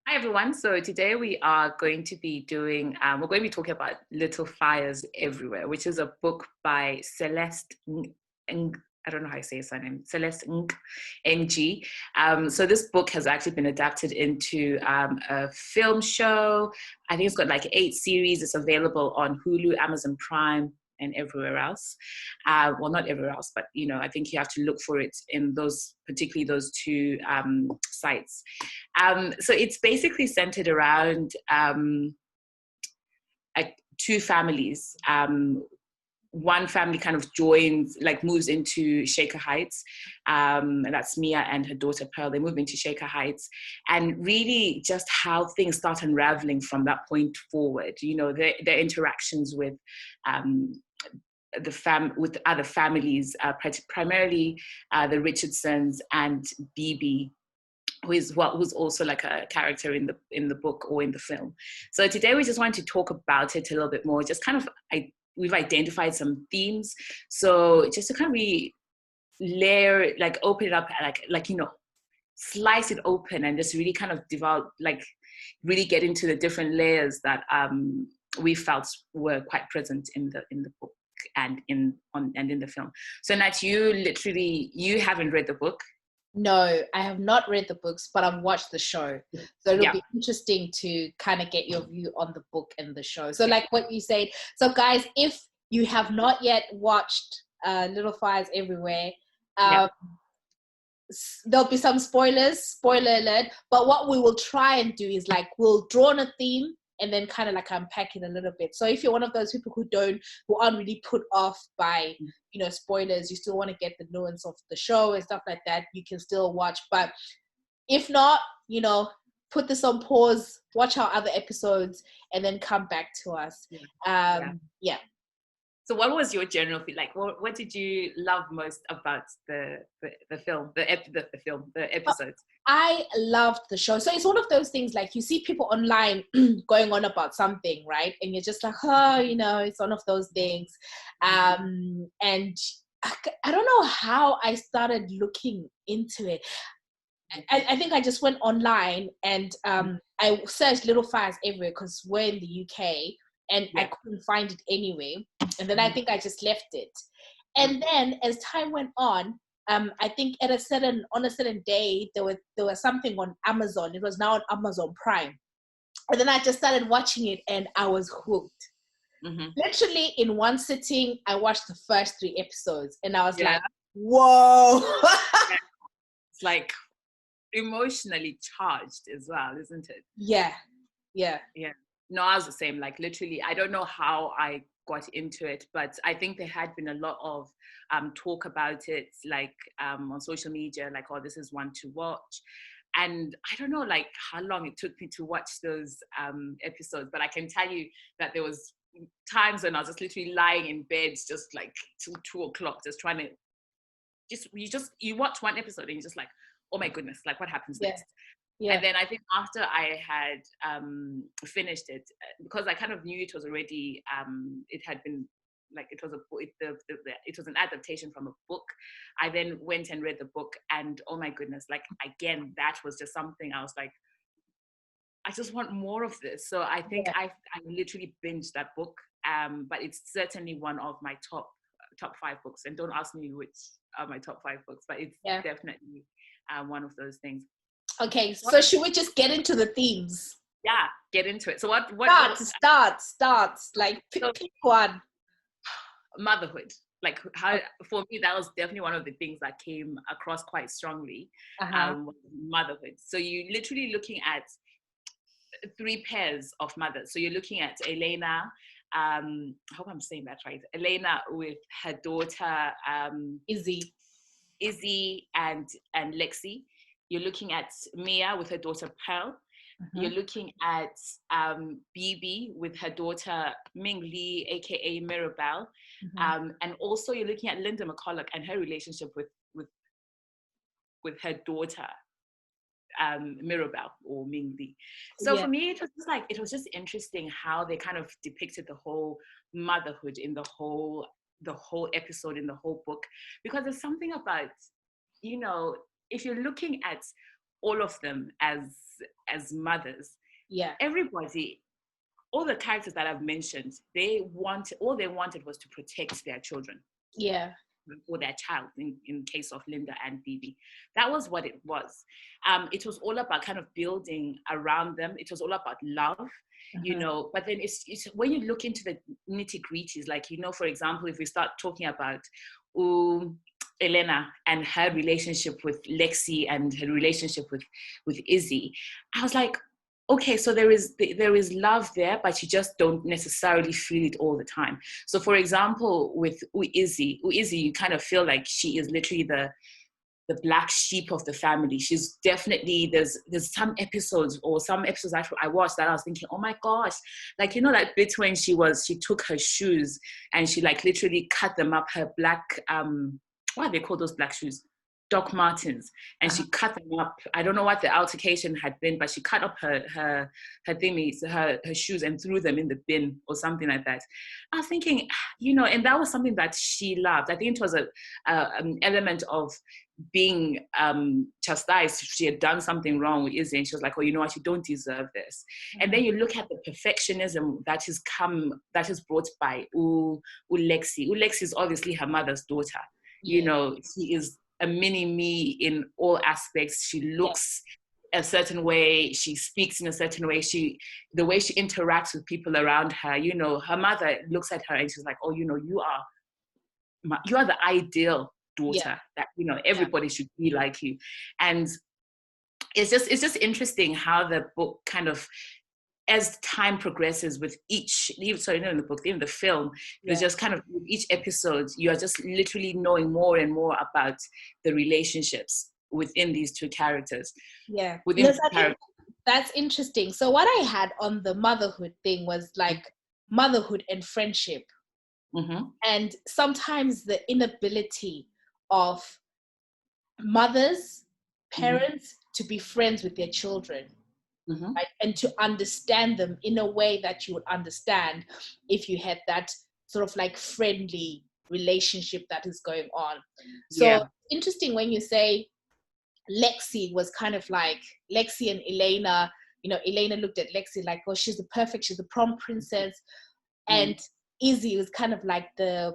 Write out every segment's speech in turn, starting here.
Hi everyone. So today we are going to be doing, we're going to be talking about Little Fires Everywhere, which is a book by Celeste Ng. I don't know how I say his name, Celeste Ng. So this book has actually been adapted into a film show. I think it's got like 8 series. It's available on Hulu, Amazon Prime, and everywhere else. Well, not everywhere else, but I think you have to look for it in particularly those 2 sites. So it's basically centered around 2 families. One family kind of moves into Shaker Heights, and that's Mia and her daughter Pearl. They move into Shaker Heights, and really just how things start unraveling from that point forward. Their interactions with with other families, primarily the Richardsons and BB, who's also like a character in the book or in the film. So today we just wanted to talk about it a little bit more. Just kind of we've identified some themes. So just to kind of layer, open it up, slice it open and just really kind of develop, really get into the different layers that we felt were quite present in the book and in the film. So Nat, you haven't read the book. No, I have not read the books, but I've watched the show. So it'll be interesting to kind of get your view on the book and the show. So like what you said. So guys, if you have not yet watched Little Fires Everywhere, there'll be some spoilers, spoiler alert. But what we will try and do is we'll draw on a theme and then kind of unpack it a little bit. So if you're one of those people who aren't really put off by, spoilers, you still want to get the nuance of the show and stuff like that, you can still watch. But if not, put this on pause, watch our other episodes, and then come back to us. So what was your general feel? What did you love most about the film, the episodes? I loved the show. So it's one of those things, you see people online going on about something, right? And you're just like, it's one of those things. And I don't know how I started looking into it. I think I just went online and I searched Little Fires Everywhere because we're in the UK. And I couldn't find it anyway. And then I think I just left it. And then as time went on, I think on a certain day, there was something on Amazon. It was now on Amazon Prime. And then I just started watching it and I was hooked. Mm-hmm. Literally in one sitting, I watched the first 3 episodes and I was like, whoa. It's emotionally charged as well, isn't it? Yeah. No, I was the same. Literally, I don't know how I got into it, but I think there had been a lot of talk about it, on social media, oh, this is one to watch. And I don't know, how long it took me to watch those episodes, but I can tell you that there was times when I was just literally lying in bed, just till 2 o'clock, just trying to, you watch one episode and you're just like, oh my goodness, what happens next? Yeah. And then I think after I had finished it, because I kind of knew it was already, it had been it was an adaptation from a book. I then went and read the book, and oh my goodness, again, that was just something I was like, I just want more of this. So I think I literally binged that book, but it's certainly one of my top 5 books. And don't ask me which are my top 5 books, but it's definitely one of those things. Okay, so should we just get into the themes? Yeah, get into it. So what start. Pick one. Motherhood. How for me that was definitely one of the things that came across quite strongly. Motherhood. So you're literally looking at 3 pairs of mothers. So you're looking at Elena. I hope I'm saying that right. Elena with her daughter Izzy and Lexi. You're looking at Mia with her daughter Pearl. Mm-hmm. You're looking at BB with her daughter Ming Lee, aka Mirabelle. Mm-hmm. And also you're looking at Linda McCulloch and her relationship with her daughter Mirabelle or Ming Lee. So for me, it was just interesting how they kind of depicted the whole motherhood in the whole episode, in the whole book, because there's something about, if you're looking at all of them as as mothers, Yeah. everybody, all the characters that I've mentioned, all they wanted was to protect their children. Yeah. Or their child, in case of Linda and Phoebe. That was what it was. It was all about kind of building around them. It was all about love, but then it's when you look into the nitty-gritties, like, for example, if we start talking about Elena and her relationship with Lexi and her relationship with Izzy, I was like, okay, so there is love there, but you just don't necessarily feel it all the time. So, for example, with Izzy, you kind of feel like she is literally the black sheep of the family. She's definitely, there's some episodes I watched that I was thinking, oh my gosh, like, that bit when she took her shoes and she like literally cut them up, her black, what are they called, those black shoes? Doc Martens, and she cut them up. I don't know what the altercation had been, but she cut up her thingies, her shoes, and threw them in the bin or something like that. I was thinking, and that was something that she loved. I think it was an element of being chastised. She had done something wrong with Izzy, and she was like, oh, you know what, you don't deserve this. And then you look at the perfectionism that is brought by Lexi. Lexi is obviously her mother's daughter. She is a mini me in all aspects. She looks a certain way, she speaks in a certain way, the way she interacts with people around her, her mother looks at her and she's like, oh, you are the ideal daughter that everybody should be like you. And it's just interesting how the book kind of, as time progresses with each, sorry, not in the book, in the film, it's just kind of, with each episode, you are just literally knowing more and more about the relationships within these two characters. Yeah. Yes, I think that's interesting. So what I had on the motherhood thing was like motherhood and friendship. And sometimes the inability of mothers, parents, to be friends with their children. Right? And to understand them in a way that you would understand if you had that sort of like friendly relationship that is going on. So interesting when you say Lexi was kind of like, Lexi and Elena, Elena looked at Lexi like, oh, she's the prom princess. And Izzy was kind of like the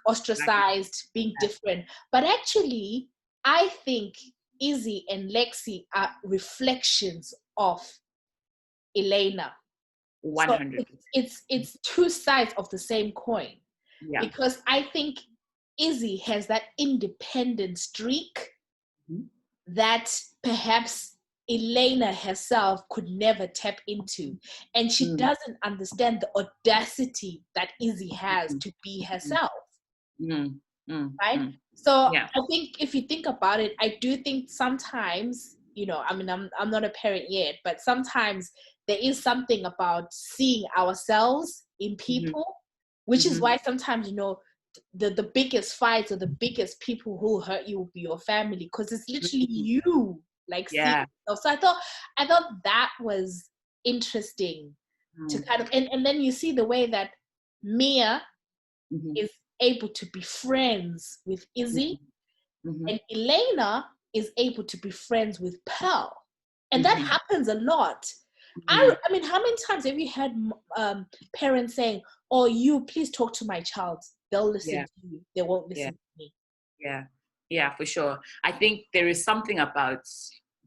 ostracized, being different. But actually, I think Izzy and Lexi are reflections of Elena. 100%. So it's two sides of the same coin. Because I think Izzy has that independent streak that perhaps Elena herself could never tap into. And she doesn't understand the audacity that Izzy has to be herself. Right? So I think if you think about it, I do think sometimes, I'm not a parent yet, but sometimes there is something about seeing ourselves in people, which is why sometimes, the biggest fights or the biggest people who hurt you will be your family, because it's literally you, like, seeing yourself. So I thought that was interesting to kind of, and then you see the way that Mia is able to be friends with Izzy, and Elena is able to be friends with Pearl, and that happens a lot. I mean, how many times have you had parents saying, oh, you please talk to my child, they'll listen to you, they won't listen to me? Yeah, for sure. I think there is something about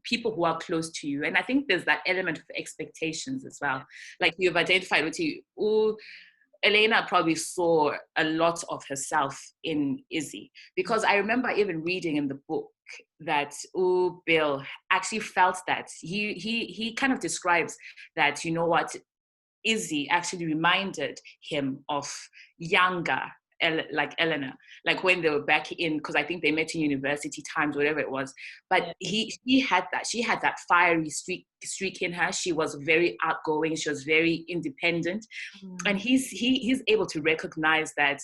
people who are close to you, and I think there's that element of expectations as well, like you've identified with you. Elena probably saw a lot of herself in Izzy, because I remember even reading in the book that Bill actually felt that he kind of describes that, Izzy actually reminded him of younger, like Eleanor, like when they were back in, because I think they met in university times, whatever it was. But she had that fiery streak in her. She was very outgoing. She was very independent, and he's able to recognize that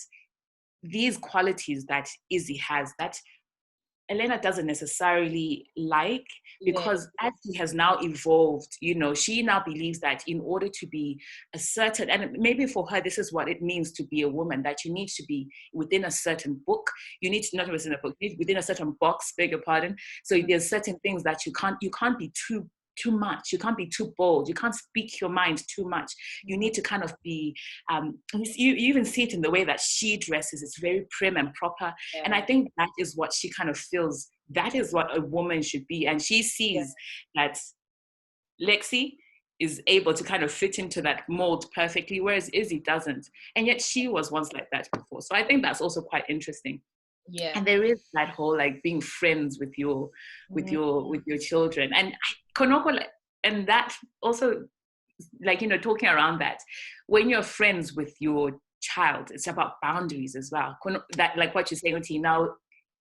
these qualities that Izzy has, that Elena doesn't necessarily like, because as she has now evolved, she now believes that in order to be a certain, and maybe for her, this is what it means to be a woman, that you need to be within a certain book. You need to, not within a book, you need within a certain box, beg your pardon. So there's certain things that you can't be too too much. You can't be too bold. You can't speak your mind too much. You need to kind of be, you even see it in the way that she dresses. It's very prim and proper. Yeah. And I think that is what she kind of feels. That is what a woman should be. And she sees that Lexi is able to kind of fit into that mold perfectly, whereas Izzy doesn't. And yet she was once like that before. So I think that's also quite interesting. Yeah. And there is that whole like being friends with your children. And Konoko, and that also, like, you know, talking around that, when you're friends with your child, it's about boundaries as well. That, like what you're saying, Uti, now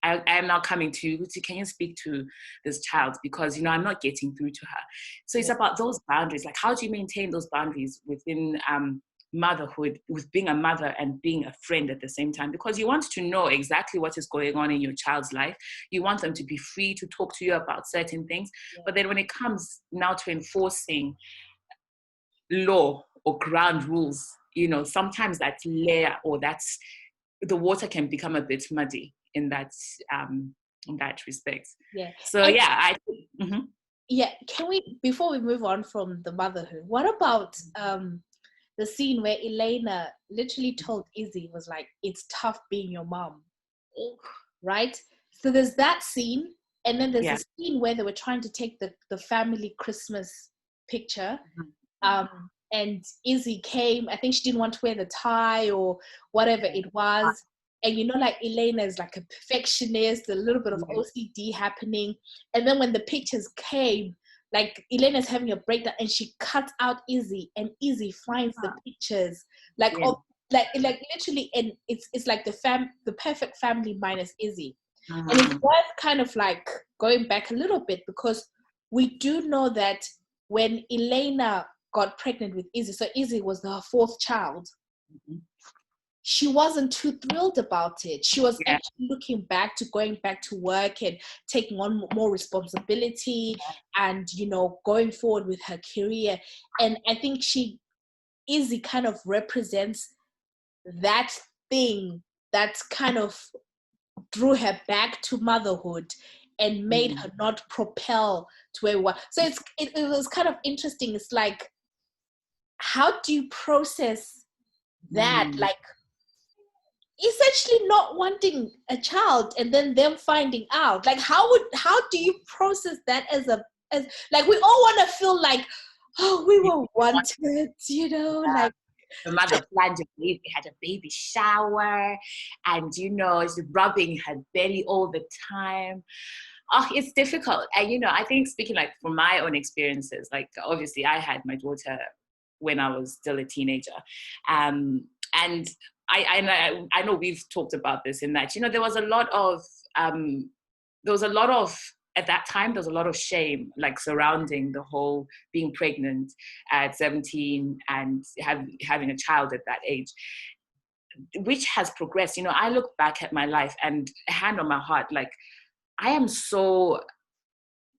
I am now coming to you, Uti, can you speak to this child? Because, you know, I'm not getting through to her. So it's about those boundaries. Like, how do you maintain those boundaries within motherhood, with being a mother and being a friend at the same time? Because you want to know exactly what is going on in your child's life. You want them to be free to talk to you about certain things. But then when it comes now to enforcing law or ground rules, you know, sometimes that layer or that's the water can become a bit muddy in that respect. Yeah. So and, I think, can we, before we move on from the motherhood, what about the scene where Elena literally told Izzy, was like, it's tough being your mom, right? So there's that scene, and then there's a scene where they were trying to take the family Christmas picture, and Izzy came. I think she didn't want to wear the tie or whatever it was. And you know, like Elena is like a perfectionist, a little bit of OCD happening. And then when the pictures came, like Elena's having a breakdown and she cuts out Izzy, and Izzy finds the pictures like literally, and it's like the perfect family minus Izzy. And it's worth kind of like going back a little bit, because we do know that when Elena got pregnant with Izzy, so Izzy was her fourth child, she wasn't too thrilled about it. She was actually looking back to going back to work and taking on more responsibility and, you know, going forward with her career. And I think Izzy kind of represents that thing that kind of drew her back to motherhood and made her not propel to where we were. So it was kind of interesting. It's like, how do you process that? Like, essentially not wanting a child and then them finding out. Like, how do you process that as like, we all want to feel like, oh, we were wanted, you know, like the mother planned a baby, had a baby shower, and, you know, she's rubbing her belly all the time. Oh, it's difficult. And, you know, I think, speaking like from my own experiences, like obviously I had my daughter when I was still a teenager, and I know we've talked about this, in that, you know, there was a lot of at that time, there was a lot of shame, like, surrounding the whole being pregnant at 17 and having a child at that age, which has progressed. You know, I look back at my life and, hand on my heart, like, I am so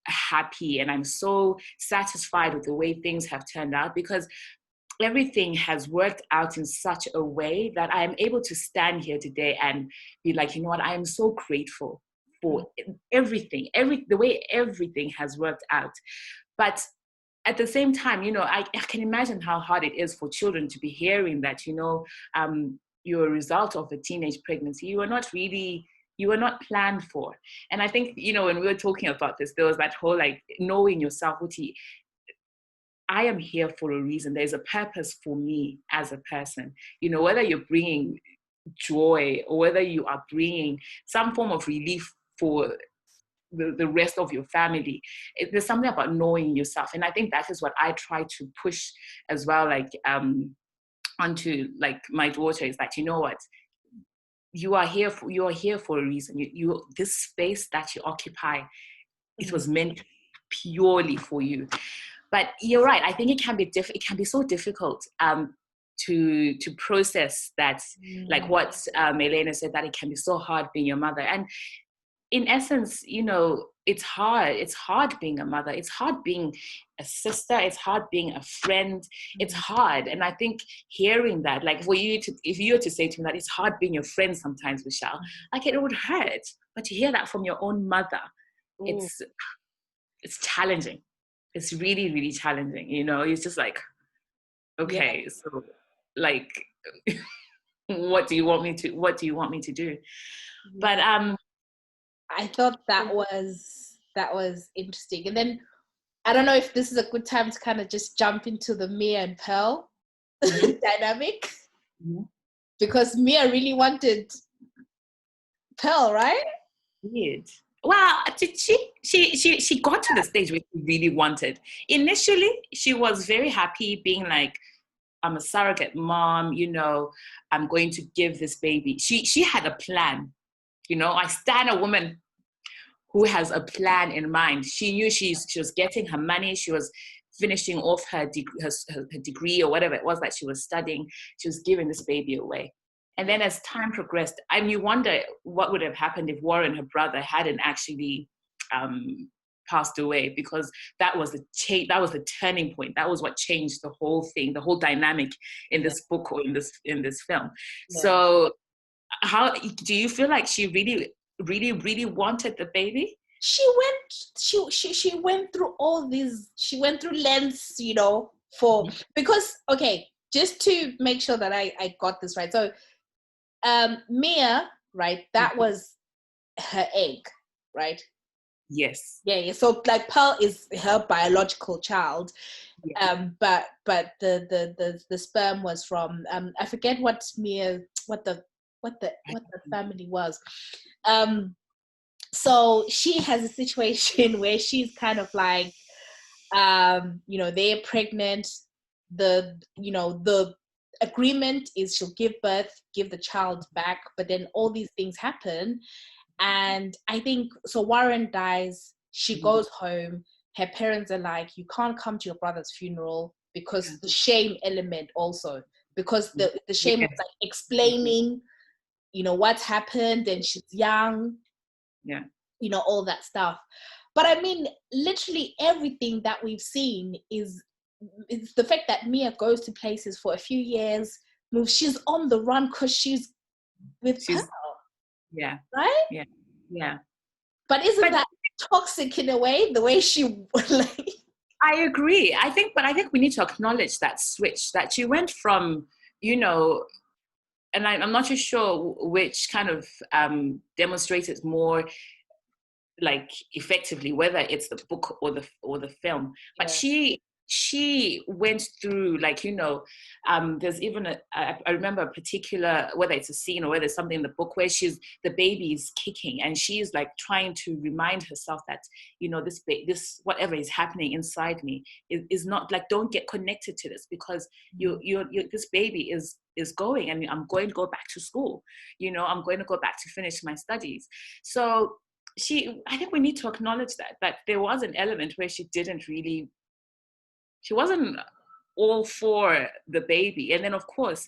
happy and I'm so satisfied with the way things have turned out, because everything has worked out in such a way that I am able to stand here today and be like, you know what, I am so grateful for everything, the way everything has worked out. But at the same time, you know, I can imagine how hard it is for children to be hearing that, you know, you're a result of a teenage pregnancy. You were not planned for. And I think, you know, when we were talking about this, there was that whole, like, knowing yourself, Uti, I am here for a reason. There's a purpose for me as a person. You know, whether you're bringing joy or whether you are bringing some form of relief for the rest of your family, there's something about knowing yourself. And I think that is what I try to push as well, like, onto, like, my daughter, is that, you know what, you are here for a reason. You this space that you occupy, it was meant purely for you. But you're right. I think it can be so difficult to process that, like what Elena said, that it can be so hard being your mother. And in essence, you know, it's hard. It's hard being a mother. It's hard being a sister. It's hard being a friend. It's hard. And I think hearing that, like, if you were to say to me that it's hard being your friend sometimes, Michelle, like, it would hurt. But to hear that from your own mother, it's challenging. it's really, really challenging, you know. It's just like, okay, so like what do you want me to do? But I thought that was interesting. And then I don't know if this is a good time to kind of just jump into the Mia and Pearl dynamic, because Mia really wanted Pearl, right? Weird. Well, she got to the stage where she really wanted. Initially, she was very happy being like, I'm a surrogate mom, you know, I'm going to give this baby. She had a plan, you know. I stand a woman who has a plan in mind. She knew she was getting her money. She was finishing off her degree or whatever it was that she was studying. She was giving this baby away. And then as time progressed, and you wonder what would have happened if Warren, her brother, hadn't actually passed away, because that was the turning point. That was what changed the whole thing, the whole dynamic in this book or in this film. Yeah. So how do you feel like she really wanted the baby? She went through all these, she went through lengths, you know, because, okay, just to make sure that I got this right. So Mia, right, that was her egg, right? Yes. Yeah. So like Pearl is her biological child. Yeah. But the sperm was from I forget what the family was. So she has a situation where she's kind of like, you know, they're pregnant. The agreement is she'll give birth, give the child back, but then all these things happen. And I think, so Warren dies, she goes home, her parents are like, you can't come to your brother's funeral, because the shame element also, because the shame of like explaining, you know, what's happened, and she's young, you know, all that stuff. But I mean, literally everything that we've seen is the fact that Mia goes to places for a few years, she's on the run because she's with Pearl. Yeah. Right? Yeah. But isn't that toxic in a way, the way she like... I agree. I think we need to acknowledge that switch, that she went from, you know, and I'm not too sure which kind of demonstrated more like effectively, whether it's the book or the film. But she went through, like, you know, there's even I remember a particular, whether it's a scene or whether it's something in the book where the baby is kicking, and she's like trying to remind herself that, you know, this whatever is happening inside me is not like, don't get connected to this, because you this baby is going, and I'm going to go back to school, you know, I'm going to go back to finish my studies. So I think we need to acknowledge that there was an element where she wasn't all for the baby. And then, of course,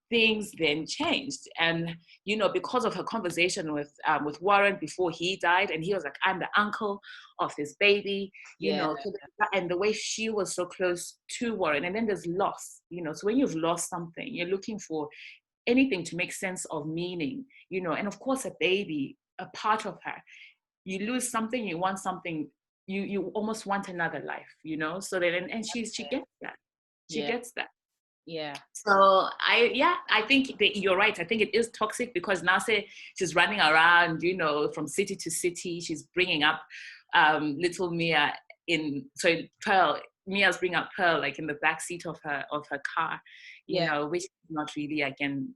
things then changed. And, you know, because of her conversation with Warren before he died, and he was like, I'm the uncle of this baby, you know, and the way she was so close to Warren. And then there's loss, you know. So when you've lost something, you're looking for anything to make sense of meaning, you know. And of course, a baby, a part of her, you lose something, you want something, you almost want another life, you know. So then, and she gets that. She gets that. Yeah. So I think that you're right. I think it is toxic, because now say she's running around, you know, from city to city. She's bringing up little Mia Pearl. Mia's bringing up Pearl like in the back seat of her car, you know, which is not really, again,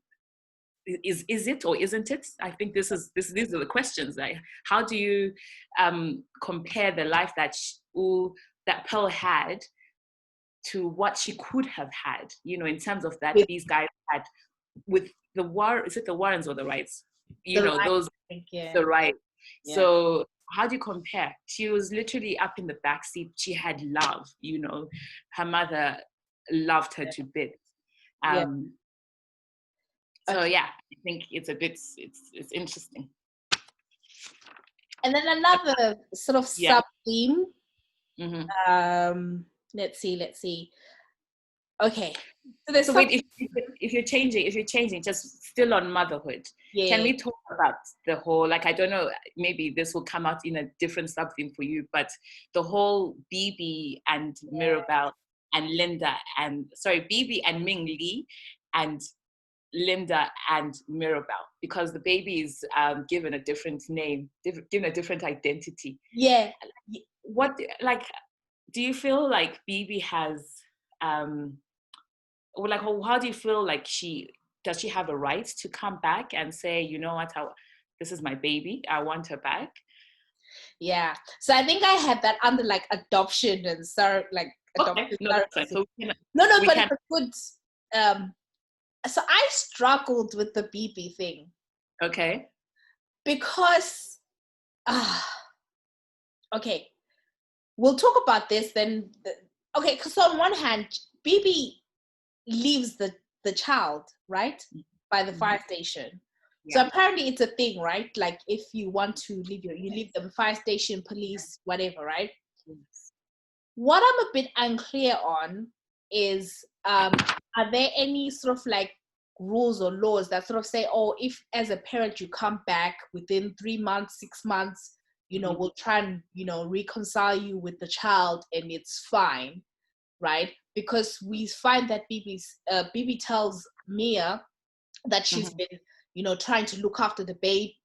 is it or isn't it? I think these are the questions. Like, how do you compare the life that Pearl had to what she could have had, you know, in terms of that these guys had with the war? Is it the Warrens or the Wrights? You know, those, the right. So how do you compare? She was literally up in the backseat. She had love, you know, her mother loved her to bits. So I think it's it's interesting. And then another sort of sub theme. Let's see. Okay. So there's So wait, if you're changing, just still on motherhood, can we talk about the whole, like, I don't know, maybe this will come out in a different something for you, but the whole BB and Mirabelle and Linda and, BB and Ming Lee and Linda and Mirabelle, because the baby is given a different name, given a different identity. Yeah. What, like, do you feel like BB has, or like, how do you feel like does she have a right to come back and say, you know what, this is my baby, I want her back? Yeah. So I think I had that under like adoption and adoption. Okay. No, that's fine. So but it's a good. So I struggled with the BB thing. Okay. Because, okay, we'll talk about this then. Okay, because on one hand, BB leaves the child, right, by the fire station. Yeah. So apparently it's a thing, right? Like if you want to leave you leave them, fire station, police, whatever, right? Yes. What I'm a bit unclear on is, are there any sort of like rules or laws that sort of say, oh, if as a parent you come back within 3 months, 6 months, we'll try and, reconcile you with the child and it's fine, right? Because we find that BB tells Mia that she's been, trying to look after the baby,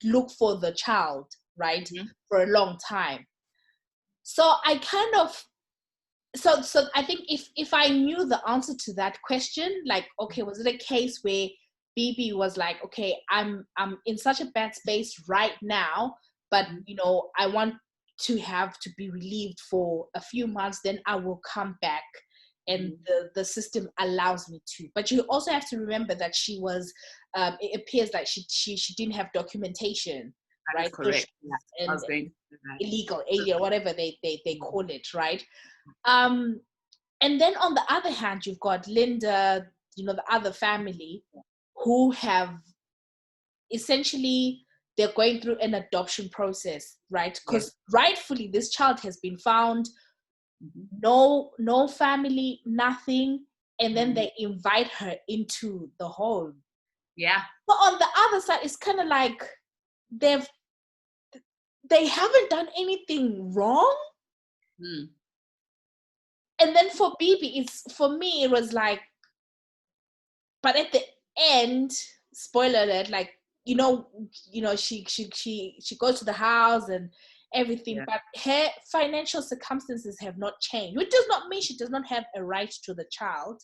look for the child, right, for a long time. So I kind of, so I think if I knew the answer to that question, like, okay, was it a case where BB was like, okay, I'm in such a bad space right now, but I want to have to be relieved for a few months, then I will come back, and the system allows me to. But you also have to remember that she was, it appears like she didn't have documentation, right? Correct. So and illegal alien, whatever they call it, right? And then on the other hand, you've got Linda, the other family, who have essentially, they're going through an adoption process, right? Because rightfully this child has been found, no family, nothing, and then they invite her into the home. Yeah. But on the other side, it's kind of like they haven't done anything wrong. And then for BB, for me, it was like, but at the end, spoiler alert, like, she goes to the house and everything, but her financial circumstances have not changed, which does not mean she does not have a right to the child.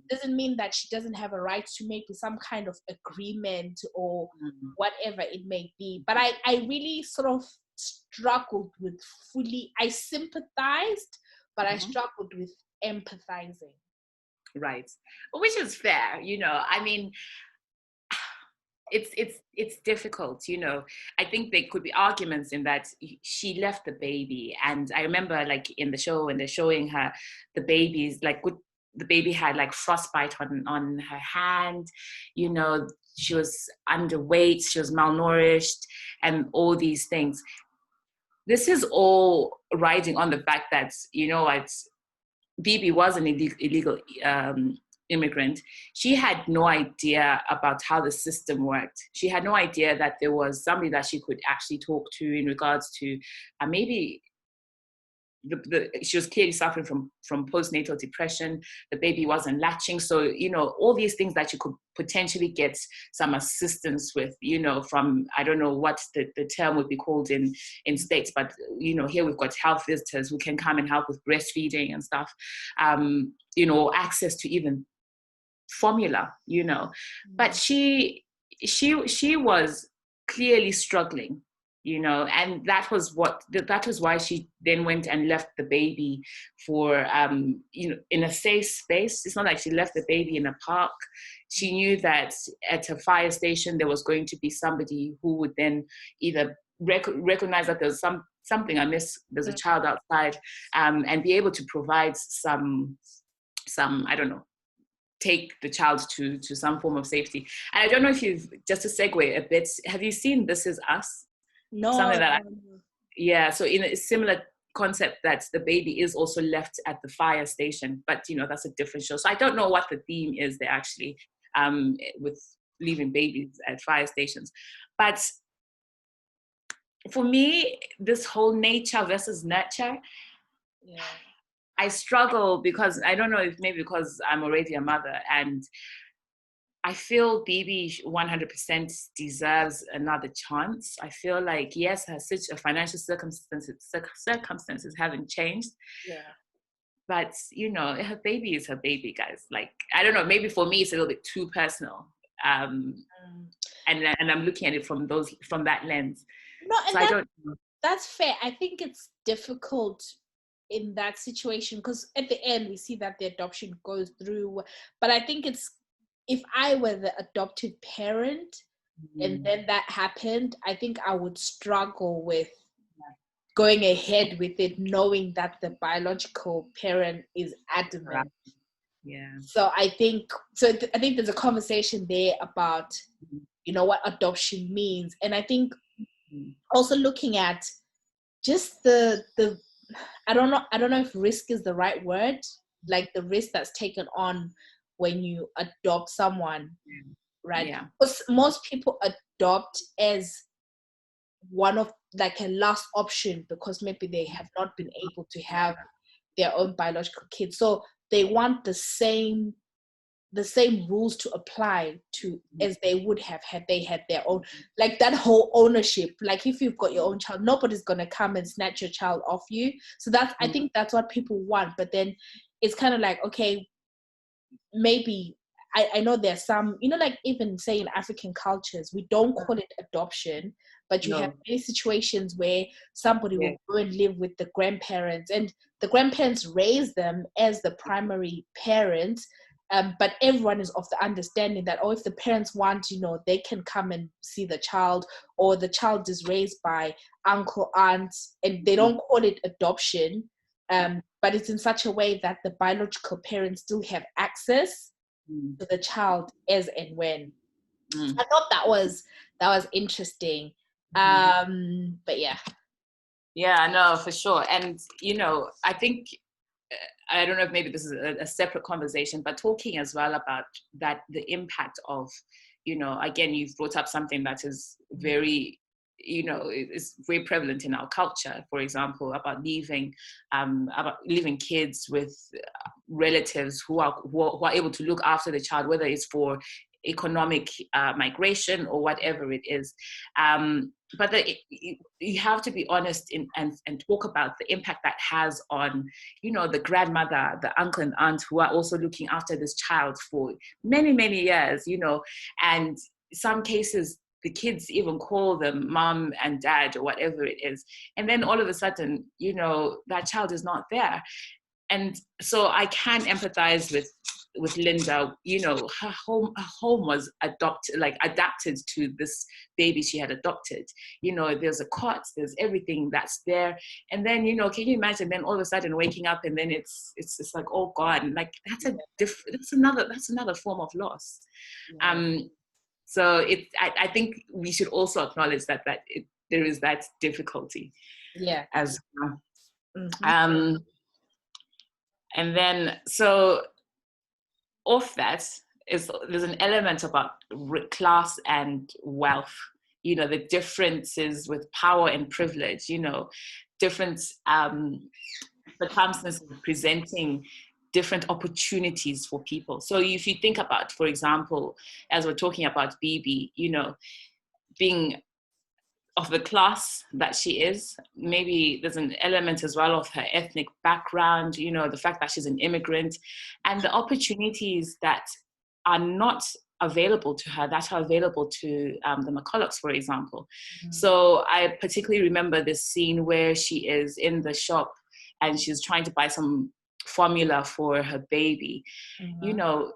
Doesn't mean that she doesn't have a right to maybe some kind of agreement or whatever it may be. But I really sort of struggled with I sympathized, but I struggled with empathizing. Right. Which is fair, I mean, it's difficult, I think there could be arguments in that she left the baby, and I remember like in the show when they're showing her the babies, like the baby had like frostbite on her hand, she was underweight, she was malnourished, and all these things. This is all riding on the fact that, BB was an illegal immigrant. She had no idea about how the system worked. She had no idea that there was somebody that she could actually talk to in regards to maybe she was clearly suffering from postnatal depression. The baby wasn't latching. So, all these things that you could potentially get some assistance with, from, I don't know what the term would be called in States, but, here we've got health visitors who can come and help with breastfeeding and stuff, access to even formula, but she was clearly struggling, and that was why she then went and left the baby for, in a safe space. It's not like she left the baby in a park. She knew that at a fire station, there was going to be somebody who would then either recognize that there's something amiss, there's a child outside, and be able to provide some, I don't know, take the child to some form of safety. And I don't know if you've, just to segue a bit, have you seen This Is Us? No. Something that yeah, so in a similar concept that the baby is also left at the fire station, but that's a different show. So I don't know what the theme is there actually, with leaving babies at fire stations. But for me, this whole nature versus nurture, I struggle because I don't know if maybe because I'm already a mother, and I feel baby 100% deserves another chance. I feel like, yes, her financial circumstances haven't changed. Yeah. But, her baby is her baby, guys. Like, I don't know, maybe for me it's a little bit too personal. And I'm looking at it from that lens. No, and so I don't know. That's fair. I think it's difficult in that situation because at the end we see that the adoption goes through. But I think if I were the adopted parent and then that happened, I think I would struggle with going ahead with it, knowing that the biological parent is adamant. Yeah. So I think there's a conversation there about, what adoption means. And I think also looking at just the I don't know if risk is the right word, like the risk that's taken on when you adopt someone, right? Yeah. Because most people adopt as one of like a last option because maybe they have not been able to have their own biological kids, so they want the same rules to apply to as they would have had they had their own, like that whole ownership. Like if you've got your own child, nobody's going to come and snatch your child off you. So that's I think that's what people want. But then it's kind of like, okay, maybe I know there's some, like even say in African cultures, we don't call it adoption, but you have many situations where somebody will go and live with the grandparents, and the grandparents raise them as the primary parents. But everyone is of the understanding that, if the parents want, they can come and see the child, or the child is raised by uncle, aunts, and they don't call it adoption. But it's in such a way that the biological parents still have access to the child as and when. I thought that was interesting. But yeah. Yeah, no, for sure. And, I think, I don't know if maybe this is a separate conversation, but talking as well about that, the impact of, again, you've brought up something that is very, is very prevalent in our culture, for example, about leaving kids with relatives who are able to look after the child, whether it's for economic migration or whatever it is. But you have to be honest and talk about the impact that has on, the grandmother, the uncle and aunt who are also looking after this child for many, many years, and some cases, the kids even call them mom and dad or whatever it is. And then all of a sudden, that child is not there. And so I can empathize with Linda. Her home was adapted to this baby she had adopted. There's a cot, there's everything that's there. And then, can you imagine then all of a sudden waking up and then it's like, oh God, like that's another form of loss. Yeah. So I think we should also acknowledge that there is that difficulty. Yeah. As well. Mm-hmm. And then, so off that there's an element about class and wealth, the differences with power and privilege, different circumstances presenting different opportunities for people. So if you think about, for example, as we're talking about Bibi, being of the class that she is, maybe there's an element as well of her ethnic background, the fact that she's an immigrant, and the opportunities that are not available to her that are available to the McCullochs, for example. Mm-hmm. So I particularly remember this scene where she is in the shop and she's trying to buy some formula for her baby. Mm-hmm.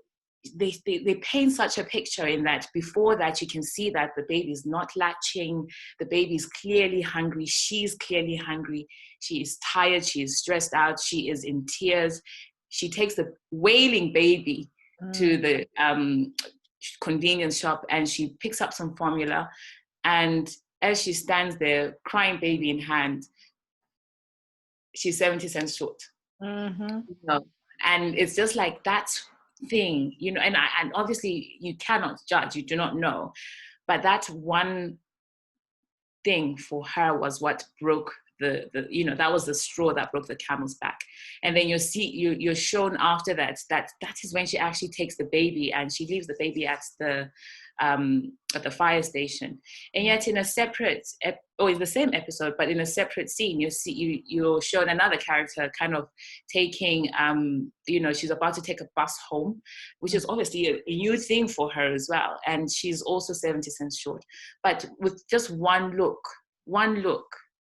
They paint such a picture in that before that you can see that the baby's not latching, the baby's clearly hungry, she's clearly hungry, she is tired, she is stressed out, she is in tears. She takes the wailing baby to the convenience shop and she picks up some formula, and as she stands there crying baby in hand, she's 70 cents short. Mm-hmm. You know? And it's just like that thing, you know, and obviously you cannot judge, you do not know, but that one thing for her was what broke the you know, that was the straw that broke the camel's back. And then you're shown after that is when she actually takes the baby and she leaves the baby at the fire station. And yet in a separate it's the same episode, but in a separate scene, you're shown another character kind of taking you know, she's about to take a bus home, which is obviously a new thing for her as well, and she's also 70 cents short. But with just one look,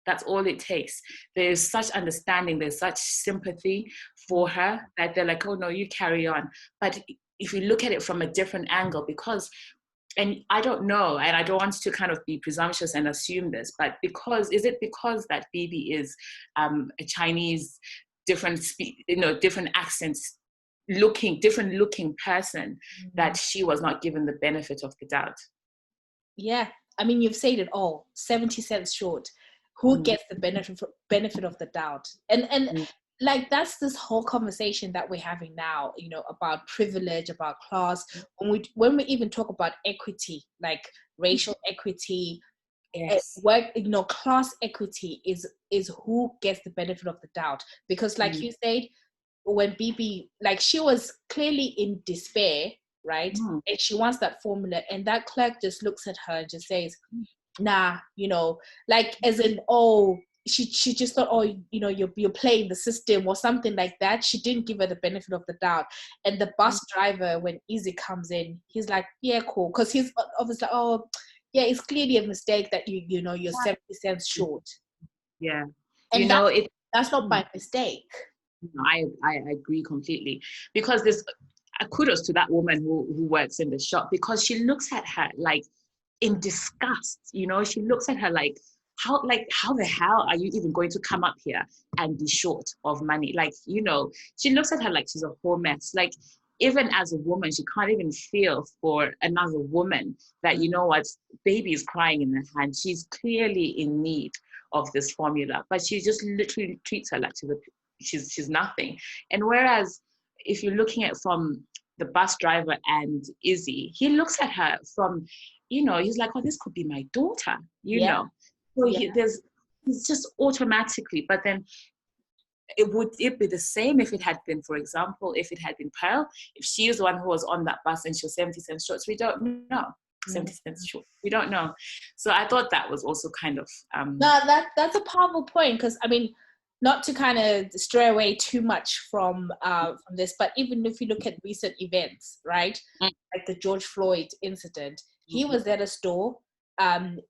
that's all it takes. There's such understanding, there's such sympathy for her that they're like, oh no, you carry on. But if you look at it from a different angle, because, and I don't know, and I don't want to kind of be presumptuous and assume this, but is it because that Bibi is a Chinese, different accents, different looking person, that she was not given the benefit of the doubt? Yeah, I mean, you've said it all. 70 cents short. Who gets the benefit of the doubt? And like, that's this whole conversation that we're having now, you know, about privilege, about class. When we even talk about equity, like racial equity, work, you know, class equity is who gets the benefit of the doubt. Because like you said, when Bibi, like, she was clearly in despair, right? And she wants that formula, and that clerk just looks at her and just says, nah, you know, like, as in, oh, she just thought, oh, you know, you're playing the system or something like that. She didn't give her the benefit of the doubt. And the bus driver, when Izzy comes in, he's like, yeah, cool, because he's obviously like, oh yeah, it's clearly a mistake that you know, you're 70 cents short. Yeah, and you know, that's not by mistake. I agree completely, because there's kudos to that woman who works in the shop, because she looks at her like in disgust, you know. She looks at her like, how the hell are you even going to come up here and be short of money? Like, you know, she looks at her like she's a whole mess. Like, even as a woman, she can't even feel for another woman that, you know what, baby is crying in her hand. She's clearly in need of this formula, but she just literally treats her like she's nothing. And whereas if you're looking at from the bus driver and Izzy, he looks at her from, you know, he's like, oh, this could be my daughter, you know. So he's just automatically, but then would it be the same if it had been, for example, if it had been Pearl, if she is the one who was on that bus and she was 70 cents short? So we don't know. 70 cents short, we don't know. So I thought that was also kind of no, that's a powerful point, because I mean, not to kind of stray away too much from this, but even if you look at recent events, right, like the George Floyd incident, he was at a store, and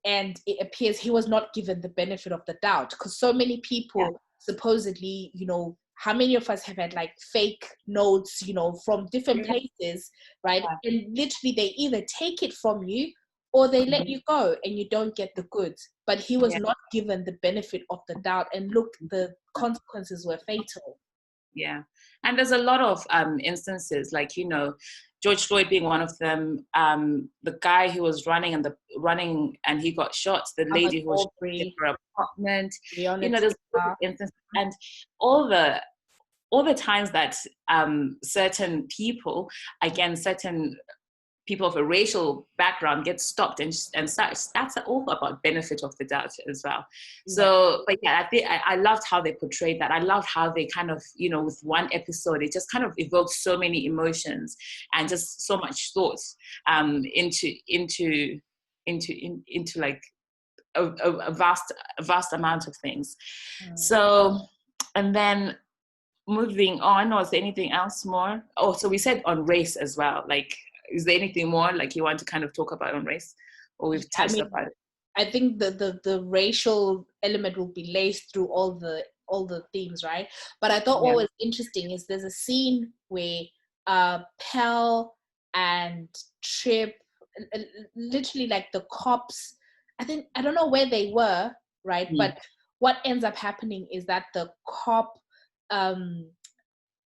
it appears he was not given the benefit of the doubt, because so many people supposedly, you know, how many of us have had like fake notes, you know, from different places, right? And literally they either take it from you or they let you go and you don't get the goods. But he was not given the benefit of the doubt, and look, the consequences were fatal. Yeah, and there's a lot of instances, like, you know, George Floyd being one of them. The guy who was running and he got shot. The lady who was in her apartment. You know, there's instances, and all the times that certain people, again, certain people of a racial background get stopped and such. That's all about benefit of the doubt as well. So, but yeah, I loved how they portrayed that. I loved how they kind of, you know, with one episode, it just kind of evoked so many emotions and just so much thoughts into like a vast amount of things. So, and then moving on, was there anything else more? Oh, so we said on race as well, like, is there anything more like you want to kind of talk about on race, or we've touched about it? I think the racial element will be laced through all the themes, right? But I thought what was interesting is there's a scene where Pell and Trip, literally like the cops, I don't know where they were, right? But what ends up happening is that the cop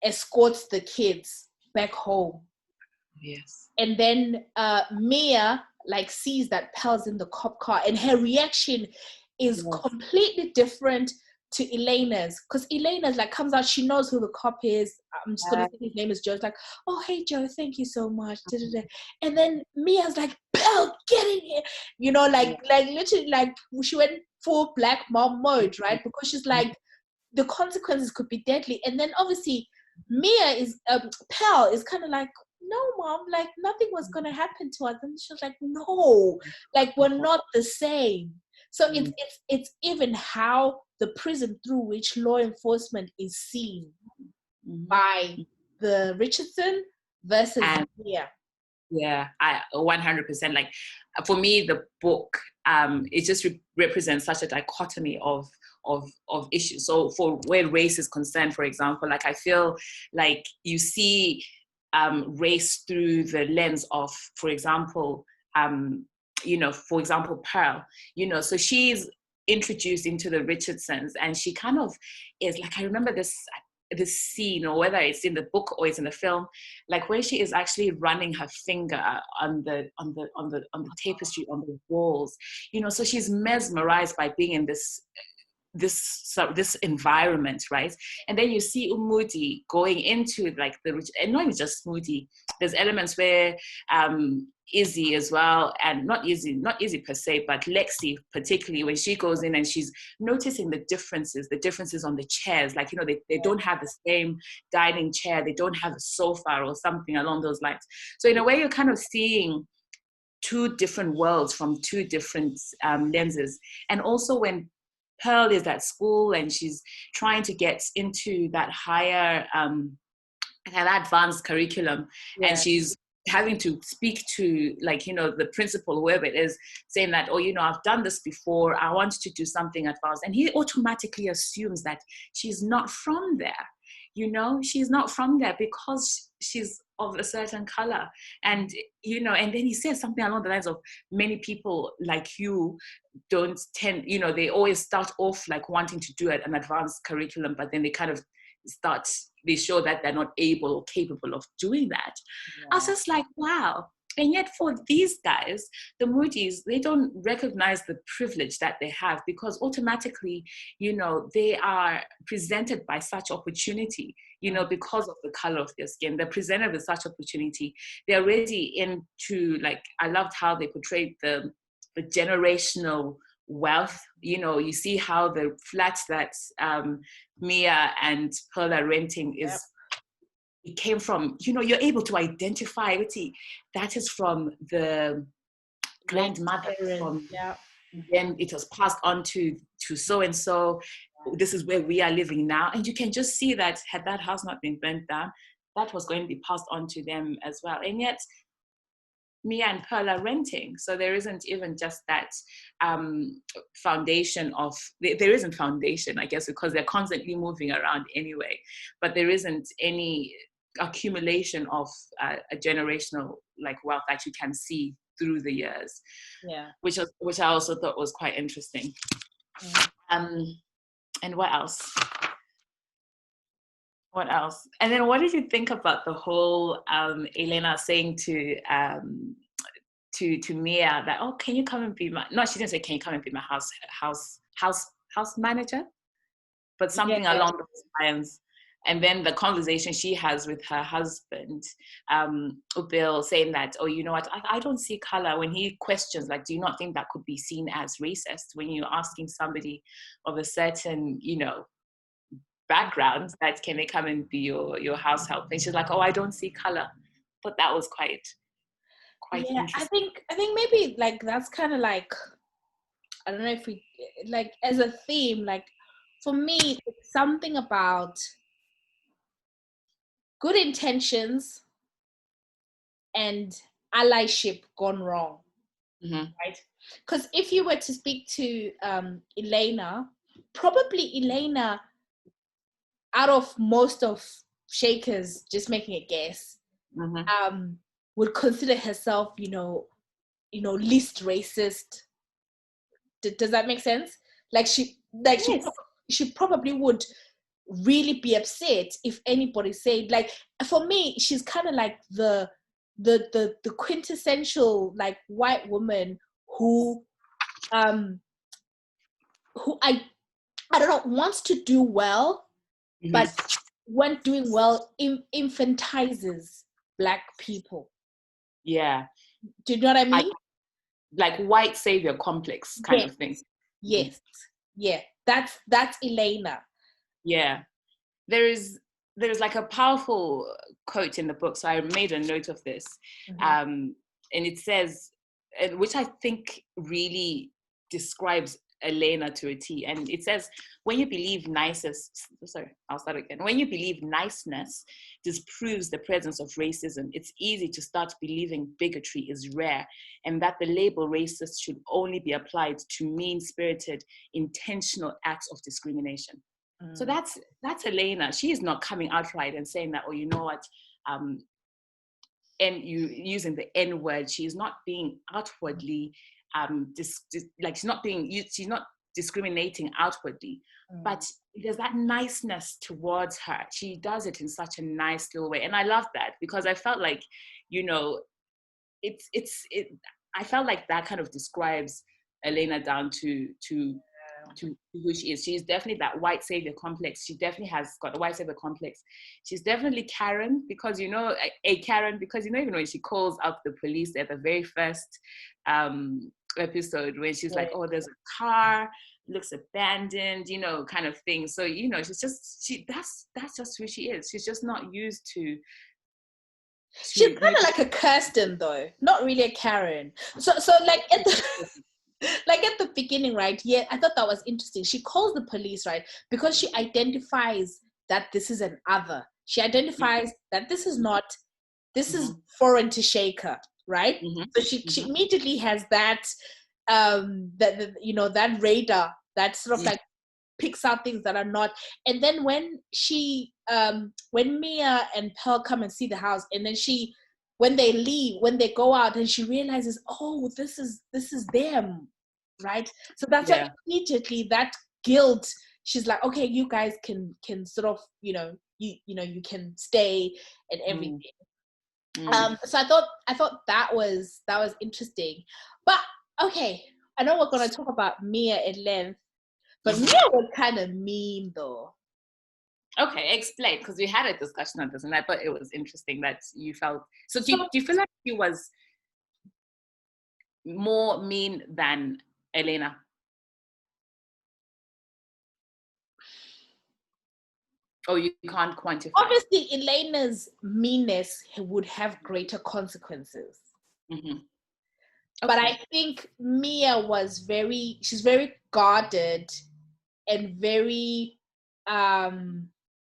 escorts the kids back home. Yes. And then Mia like sees that Pell's in the cop car, and her reaction is completely different to Elena's, because Elena's like comes out, she knows who the cop is. I'm just gonna say his name is Joe. It's like, oh hey Joe, thank you so much. Da-da-da. And then Mia's like, Belle, get in here. You know, like literally, like she went full black mom mode, right? Because she's like, the consequences could be deadly. And then obviously Mia is Pearl is kind of like, no mom, like nothing was gonna happen to us. And she was like, no, like we're not the same. So it's even how the prism through which law enforcement is seen by the Richardson versus Mia. Yeah, I 100%. Like for me, the book it just represents such a dichotomy of issues. So for where race is concerned, for example, like I feel like you see race through the lens of, for example, for example, Pearl. So she's introduced into the Richardsons, and she kind of is like, I remember this scene, or whether it's in the book or it's in the film, like where she is actually running her finger on the tapestry on the walls, so she's mesmerized by being in this environment, right? And then you see Umudi going into like and not even just Umudi, there's elements where Izzy as well, and not Izzy per se, but Lexi particularly, when she goes in and she's noticing the differences on the chairs, like they don't have the same dining chair, they don't have a sofa or something along those lines. So in a way, you're kind of seeing two different worlds from two different lenses. And also when Pearl is at school and she's trying to get into that higher, that advanced curriculum, and she's having to speak to the principal, whoever it is, saying that, I've done this before, I want to do something advanced. And he automatically assumes that she's not from there. She's not from there because she's of a certain color. And, and then he says something along the lines of, many people like you don't tend, they always start off like wanting to do an advanced curriculum, but then they kind of they show that they're not able or capable of doing that. I was just like, wow. And yet for these guys, the Moody's, they don't recognize the privilege that they have, because automatically, they are presented by such opportunity, because of the color of their skin. They're presented with such opportunity. They're already into, like, I loved how they portrayed the generational wealth. You see how the flats that Mia and Pearl are renting is, it came from, you're able to identify it. That is from the grandmother. Then it was passed on to so-and-so. This is where we are living now. And you can just see that had that house not been burnt down, that was going to be passed on to them as well. And yet Mia and Pearl are renting. So there isn't even just that foundation of, there isn't foundation, I guess, because they're constantly moving around anyway, but there isn't any accumulation of a generational wealth that you can see through the years. Which I also thought was quite interesting. And what else? And then what did you think about the whole Elena saying to Mia that, oh, can you come and be my, no, she didn't say, can you come and be my house manager, but something along those lines. And then the conversation she has with her husband, Bill, saying that, oh, you know what, I don't see color, when he questions, like, do you not think that could be seen as racist when you're asking somebody of a certain, background, that can they come and be your house help? And she's like, oh, I don't see color. But that was quite interesting. I think maybe that's kind of I don't know if we as a theme, for me, it's something about good intentions and allyship gone wrong, right? Because if you were to speak to Elena, probably Elena, out of most of Shakers, just making a guess, would consider herself, least racist. Does that make sense? She probably would really be upset if anybody said, for me, she's kind of like the quintessential white woman who I don't know, wants to do well, but when doing well, infantizes Black people. Yeah. Do you know what I mean? Like white savior complex kind of thing. Yes. Yeah. That's Elena. Yeah. There's like a powerful quote in the book. So I made a note of this. And it says, which I think really describes Elena to a T. And it says, when you believe niceness disproves the presence of racism, it's easy to start believing bigotry is rare and that the label racist should only be applied to mean-spirited, intentional acts of discrimination. So that's Elena. She is not coming outright and saying that, oh, you know what, and you using the N word. She's not being outwardly she's not discriminating outwardly, but there's that niceness towards her. She does it in such a nice little way, and I love that because I felt like, you know, I felt like that kind of describes Elena down to who she is. She's definitely that white savior complex. She definitely has got a white savior complex. She's definitely Karen because, you know, Karen, because, you know, even when she calls out the police at the very first episode, when she's like, oh, there's a car, looks abandoned, you know, kind of thing. So, you know, that's just who she is. She's just not used to she's kind of like a Kirsten though, not really a Karen. So like at the like at the beginning, right? Yeah, I thought that was interesting. She calls the police, right? Because she identifies that this is an other. She identifies that this is not, this is foreign to Shaker, right? So she immediately has that, you know, that radar that sort of like picks out things that are not. And then when she, when Mia and Pearl come and see the house, and then when they leave, when they go out, and she realizes, oh, this is them, right? So that's why immediately that guilt, she's like, okay, you guys can sort of, you know, you can stay and everything. So I thought that was interesting. But okay, I know we're gonna talk about Mia at length, but Mia was kind of mean though. Okay, explain, because we had a discussion on this, and I thought it was interesting that you felt. So do you feel like she was more mean than Elena? Oh, you can't quantify. Obviously, Elena's meanness would have greater consequences. Okay. But I think Mia was she's very guarded and very,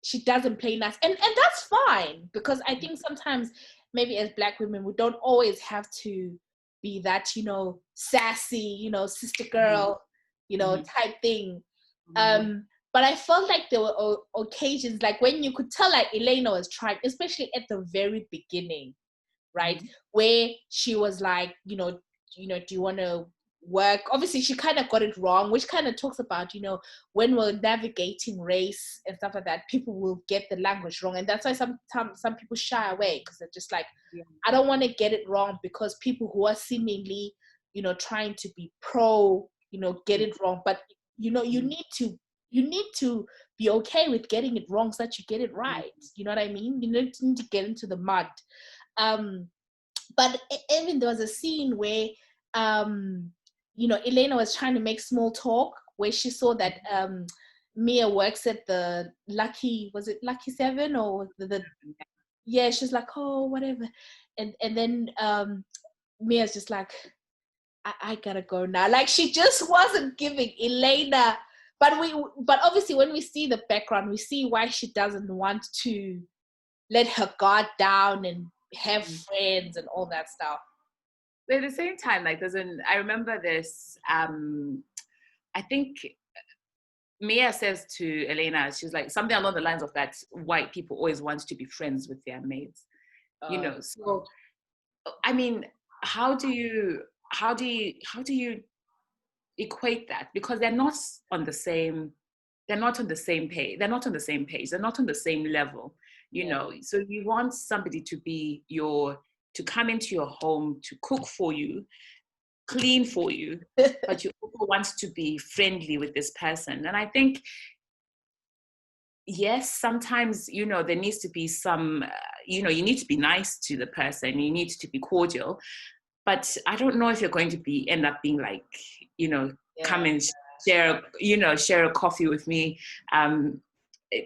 she doesn't play nice. And that's fine, because I think sometimes maybe as Black women, we don't always have to be that, you know, sassy, you know, sister girl, you know, type thing. But I felt like there were occasions, like when you could tell like Elena was trying, especially at the very beginning, right? Where she was like, you know, do you want to work? Obviously, she kind of got it wrong, which kind of talks about, you know, when we're navigating race and stuff like that, people will get the language wrong. And that's why sometimes some people shy away, because they're just like, I don't want to get it wrong, because people who are seemingly, you know, trying to be pro, you know, get it wrong. But, you know, you need to be okay with getting it wrong so that you get it right. You know what I mean? You need to get into the mud. But even there was a scene where, you know, Elena was trying to make small talk, where she saw that Mia works at the Lucky 7 or yeah, she's like, oh, whatever. And then Mia's just like, I gotta go now. Like, she just wasn't giving Elena. But obviously when we see the background, we see why she doesn't want to let her guard down and have friends and all that stuff. But at the same time, like I remember this, I think Mia says to Elena, she's like something along the lines of that white people always want to be friends with their maids, you know. So, I mean, how do you equate that? Because they're not on the same page. They're not on the same level, you know. So you want somebody to be to come into your home, to cook for you, clean for you, but you also want to be friendly with this person. And I think, yes, sometimes, there needs to be some, you need to be nice to the person. You need to be cordial. But I don't know if you're going to end up being like, come and share a coffee with me.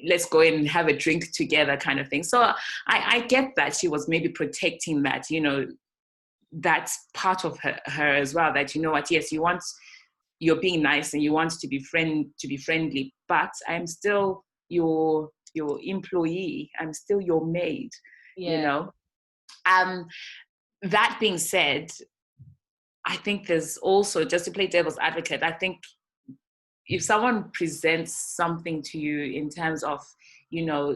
Let's go and have a drink together kind of thing. So I get that she was maybe protecting that, that's part of her as well, that, yes, you're being nice and you want to be friendly, but I'm still your employee. I'm still your maid, That being said, I think there's also, just to play devil's advocate, I think if someone presents something to you in terms of,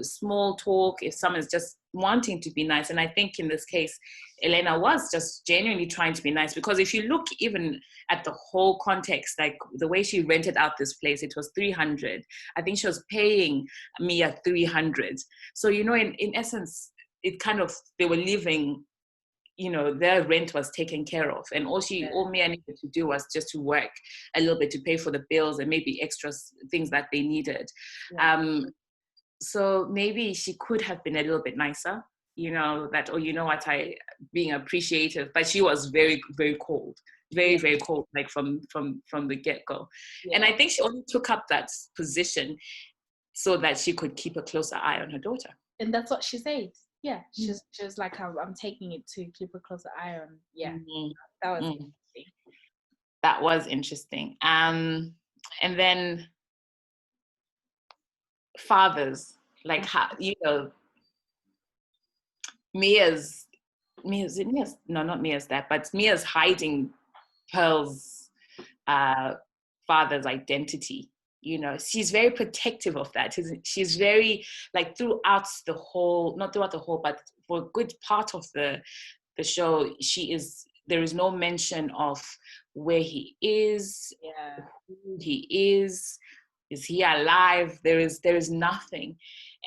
small talk, if someone's just wanting to be nice, and I think in this case, Elena was just genuinely trying to be nice, because if you look even at the whole context, like the way she rented out this place, it was 300. I think she was paying Mia 300. So, in essence, it kind of, they were living, their rent was taken care of, and all Mia needed to do was just to work a little bit to pay for the bills and maybe extra things that they needed. So maybe she could have been a little bit nicer, being appreciative, but she was very, very cold, very, very cold, like from the get-go. And I think she only took up that position so that she could keep a closer eye on her daughter. And that's what she said. Yeah, she's like, I'm taking it to keep a closer eye on. Yeah, that was interesting. That was interesting. And then fathers, like how, Mia's not Mia's dad, but Mia's hiding Pearl's father's identity. She's very protective of that. She's very, like, throughout the whole, not throughout the whole, but for a good part of the show, there is no mention of where he is, who he is he alive? There is nothing.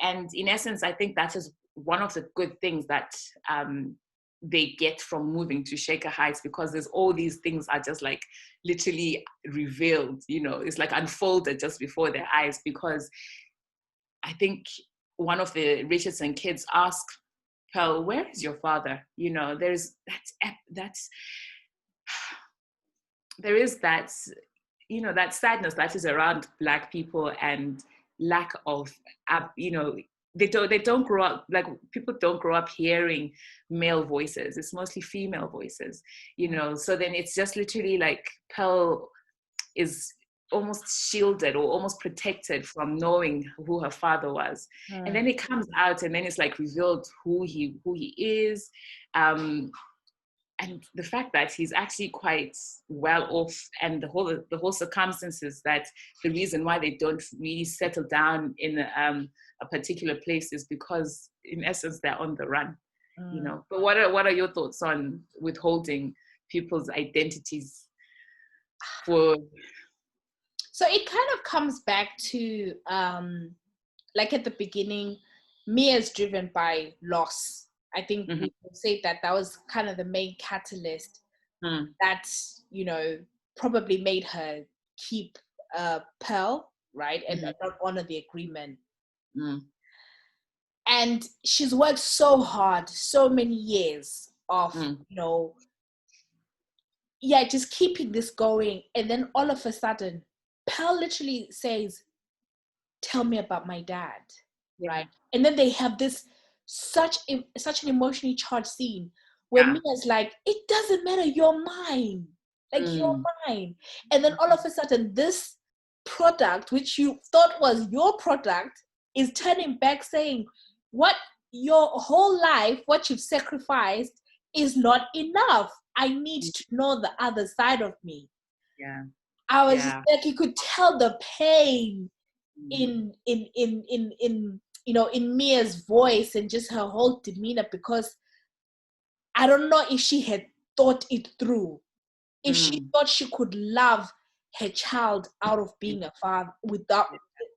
And in essence, I think that is one of the good things that they get from moving to Shaker Heights, because there's all these things are just like literally revealed, it's like unfolded just before their eyes. Because I think one of the Richardson kids asked Pearl, where is your father? There is that, that sadness that is around Black people, and lack of, they don't grow up, like, people don't grow up hearing male voices. It's mostly female voices, so then it's just literally like Pearl is almost shielded or almost protected from knowing who her father was. And then it comes out, and then it's like revealed who he is, and the fact that he's actually quite well off, and the whole circumstances, that the reason why they don't really settle down in a particular place is because, in essence, they're on the run. But what are your thoughts on withholding people's identities for? So it kind of comes back to, like at the beginning, Mia's driven by loss. I think we say that was kind of the main catalyst that, probably made her keep Pearl, right? And not honor the agreement. And she's worked so hard, so many years of, just keeping this going. And then all of a sudden, Pearl literally says, tell me about my dad, right? And then they have this such an emotionally charged scene where Mia's like, it doesn't matter, you're mine. Like, you're mine. And then all of a sudden, this product, which you thought was your product, is turning back saying, what your whole life, what you've sacrificed is not enough. I need to know the other side of me. Yeah. I was just like, you could tell the pain in Mia's voice and just her whole demeanor, because I don't know if she had thought it through. If she thought she could love her child out of being a father,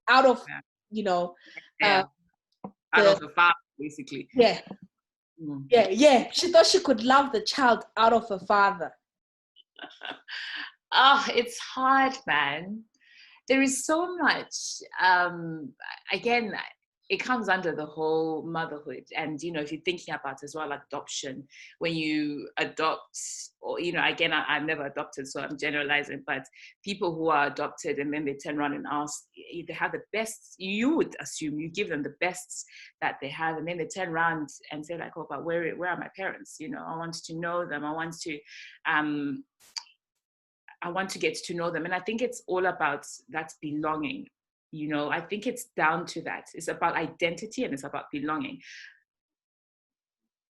out of the father, basically. She thought she could love the child out of a father. Oh, it's hard, man. There is so much. Again, it comes under the whole motherhood. And, if you're thinking about as well, adoption, when you adopt, or, again, I've never adopted, so I'm generalizing, but people who are adopted and then they turn around and ask, they have the best, you would assume you give them the best that they have. And then they turn around and say like, oh, but where are my parents? I want to know them. I want to get to know them. And I think it's all about that belonging. I think it's down to that. It's about identity and it's about belonging.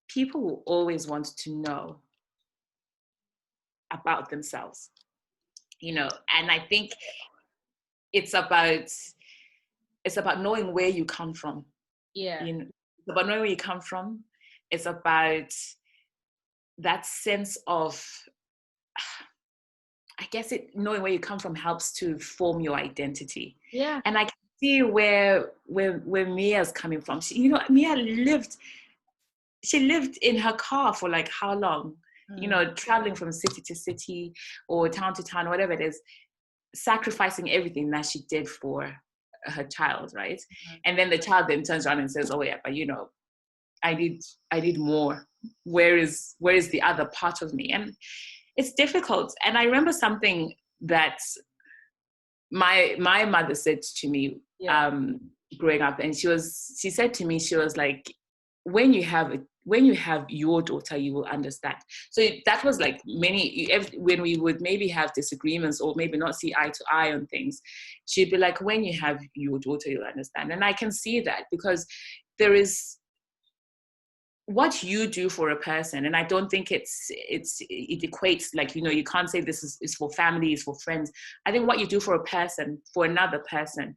People will always want to know about themselves, and I think it's about knowing where you come from. Yeah. It's about knowing where you come from. It's about that sense of, I guess knowing where you come from helps to form your identity. Yeah. And I can see where Mia's coming from. Mia lived in her car for like how long? Traveling from city to city or town to town, whatever it is, sacrificing everything that she did for her child, right? And then the child then turns around and says, oh yeah, but I need more. Where is the other part of me? And it's difficult. And I remember something that my mother said to me growing up, and she said to me, she was like, when you have your daughter, you will understand. So that was like when we would maybe have disagreements or maybe not see eye to eye on things, she'd be like, when you have your daughter, you'll understand. And I can see that, because there is what you do for a person. And I don't think it equates, like, you can't say this is for family, is for friends. I think what you do for a person, for another person,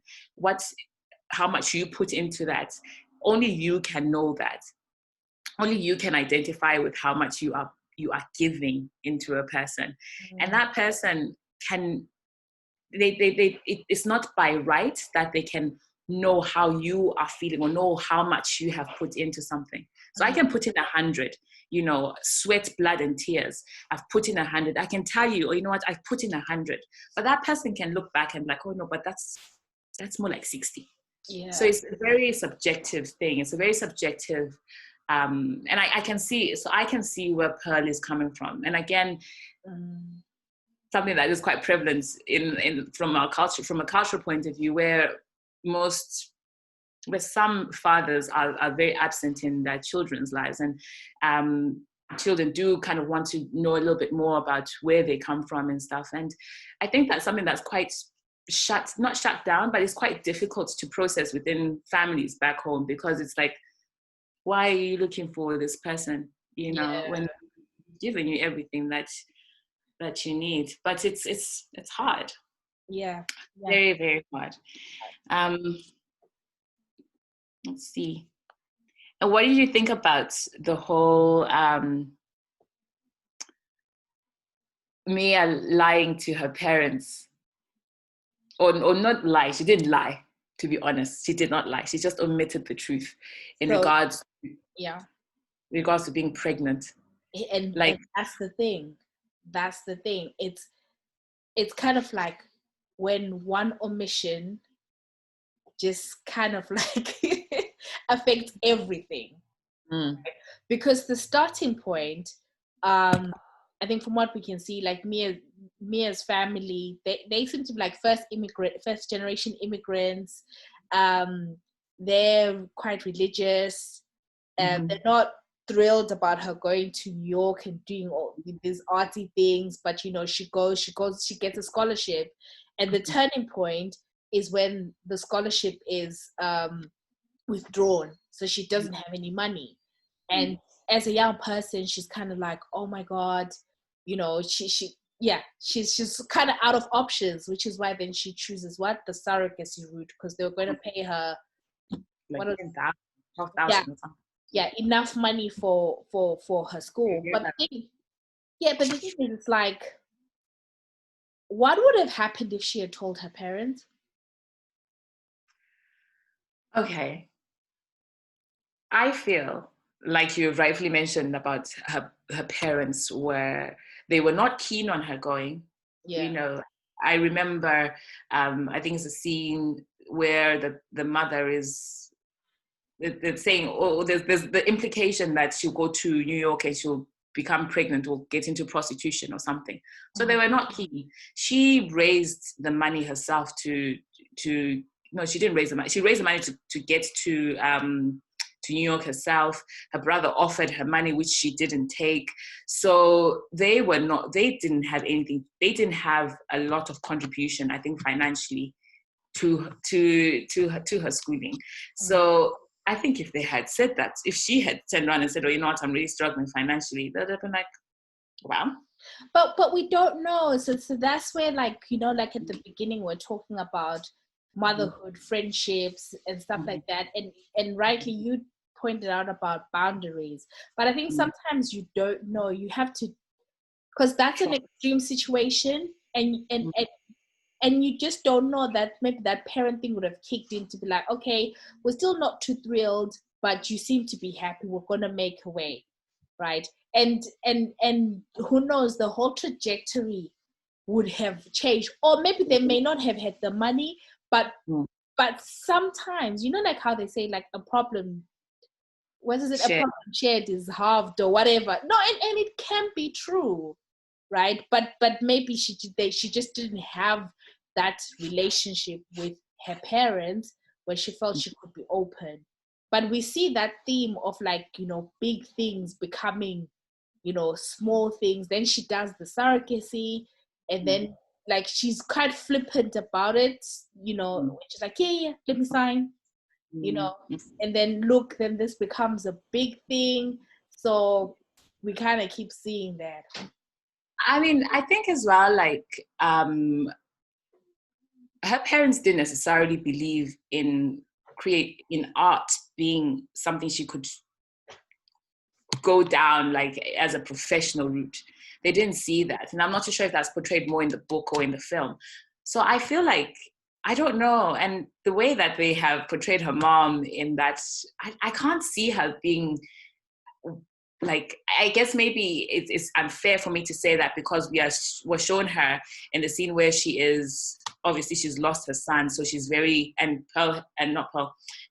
how much you put into that, only you can know that. Only you can identify with how much you are giving into a person. And that person can, it's not by right that they can know how you are feeling or know how much you have put into something. So I can put in 100, sweat, blood, and tears. I've put in 100. I can tell you, you know what, I've put in 100. But that person can look back and be like, oh no, but that's more like 60. Yeah. So it's a very subjective thing. It's a very subjective, and I can see where Pearl is coming from. And again, something that is quite prevalent from our culture, from a cultural point of view, where some fathers are very absent in their children's lives, and children do kind of want to know a little bit more about where they come from and stuff. And I think that's something that's quite not shut down, but it's quite difficult to process within families back home, because it's like, why are you looking for this person, when giving you everything that you need? But it's hard. Yeah. Very, very hard. Let's see. And what did you think about the whole Mia lying to her parents? Or not lie. She didn't lie, to be honest. She did not lie. She just omitted the truth in regards to being pregnant. And that's the thing. It's kind of like when one omission just kind of like affects everything. Because the starting point, I think from what we can see, like Mia's family, they seem to be like first generation immigrants. They're quite religious, and they're not thrilled about her going to New York and doing all these arty things. But she gets a scholarship, and the turning point is when the scholarship is withdrawn, so she doesn't have any money. And as a young person, she's kind of like, oh my god, she's kind of out of options, which is why then she chooses the surrogacy route, because they were going to pay her like 12,000 enough money for her school. But the thing is, it's like, what would have happened if she had told her parents? Okay. I feel like you rightfully mentioned about her her parents they were not keen on her going. Yeah. You know, I remember, I think it's a scene where the mother is, they're saying, oh, there's the implication that she'll go to New York and she'll become pregnant or get into prostitution or something. So they were not keen. She raised the money herself no, she didn't raise the money. She raised the money to get to New York herself. Her brother offered her money, which she didn't take. So they didn't have anything. They didn't have a lot of contribution, I think, financially to her schooling. So I think if they had said that, if she had turned around and said, oh, you know what, I'm really struggling financially, they'd have been like, wow. But we don't know. So that's where, like, you know, like at the beginning, we're talking about motherhood, friendships, and stuff like that. And rightly, you pointed out about boundaries. But I think sometimes you don't know. You have to, because that's an extreme situation, and you just don't know that maybe that parent thing would have kicked in to be like, okay, we're still not too thrilled, but you seem to be happy. We're gonna make a way, right? And who knows, the whole trajectory would have changed, or maybe they may not have had the money, but sometimes, you know, like how they say, like, a problem, what is it? A problem shared is halved or whatever. No, and it can be true, right? But maybe she just didn't have that relationship with her parents where she felt she could be open. But we see that theme of, like, you know, big things becoming, you know, small things. Then she does the surrogacy, and then, like, she's quite flippant about it, you know, she's like, yeah, let me sign, you know, and then look, then this becomes a big thing. So we kind of keep seeing that. I mean, I think as well, like, her parents didn't necessarily believe in art being something she could go down, like, as a professional route. They didn't see that. And I'm not too sure if that's portrayed more in the book or in the film. So I feel like, I don't know. And the way that they have portrayed her mom in that, I can't see her being, like, I guess maybe it's unfair for me to say that because we're shown her in the scene where she is, obviously she's lost her son, so she's very, and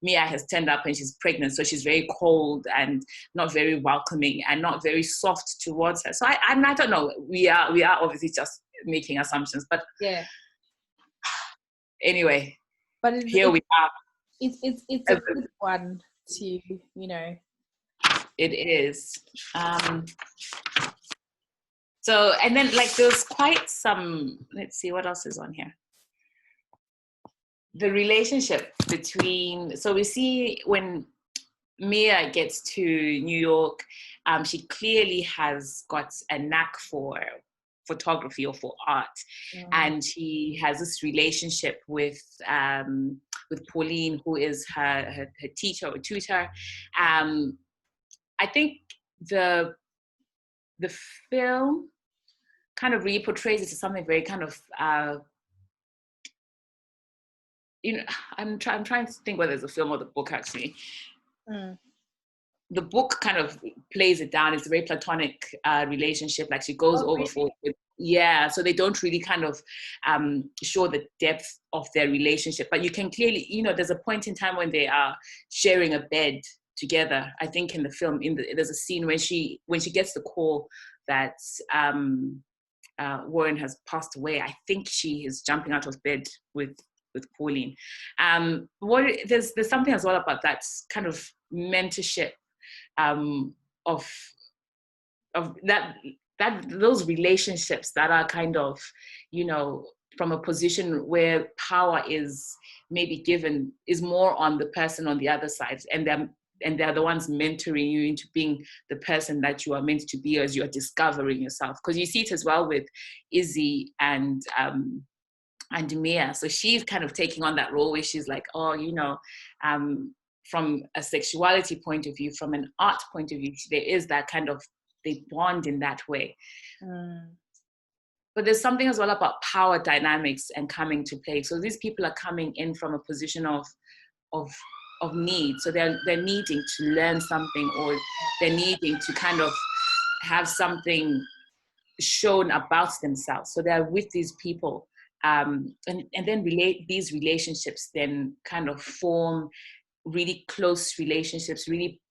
Mia has turned up and she's pregnant, so she's very cold and not very welcoming and not very soft towards her. So I don't know, we are obviously just making assumptions, but yeah. Anyway, but here we are. It's a good one to, you know. It is. So, and then, like, there's quite some, let's see, what else is on here? The relationship between, so we see when Mia gets to New York, she clearly has got a knack for photography or for art. And she has this relationship with Pauline, who is her teacher or tutor. I think the film kind of really portrays it as something very kind of, you know, I'm trying to think whether it's a film or the book, actually. The book kind of plays it down. It's a very platonic relationship. Like, she goes overboard with, so they don't really kind of show the depth of their relationship. But you can clearly, you know, there's a point in time when they are sharing a bed together. I think in the film, there's a scene when she gets the call that Warren has passed away. I think she is jumping out of bed with Pauline. There's something as well about that kind of mentorship of that those relationships that are kind of, you know, from a position where power is maybe given, is more on the person on the other side, and they're the ones mentoring you into being the person that you are meant to be as you are discovering yourself. Because you see it as well with Izzy and Mia. So she's kind of taking on that role where she's like, oh, you know, from a sexuality point of view, from an art point of view, there is that kind of, they bond in that way. But there's something as well about power dynamics and coming to play. So these people are coming in from a position of need. So they're needing to learn something, or they're needing to kind of have something shown about themselves. So they're with these people, and then these relationships then kind of form really close relationships, really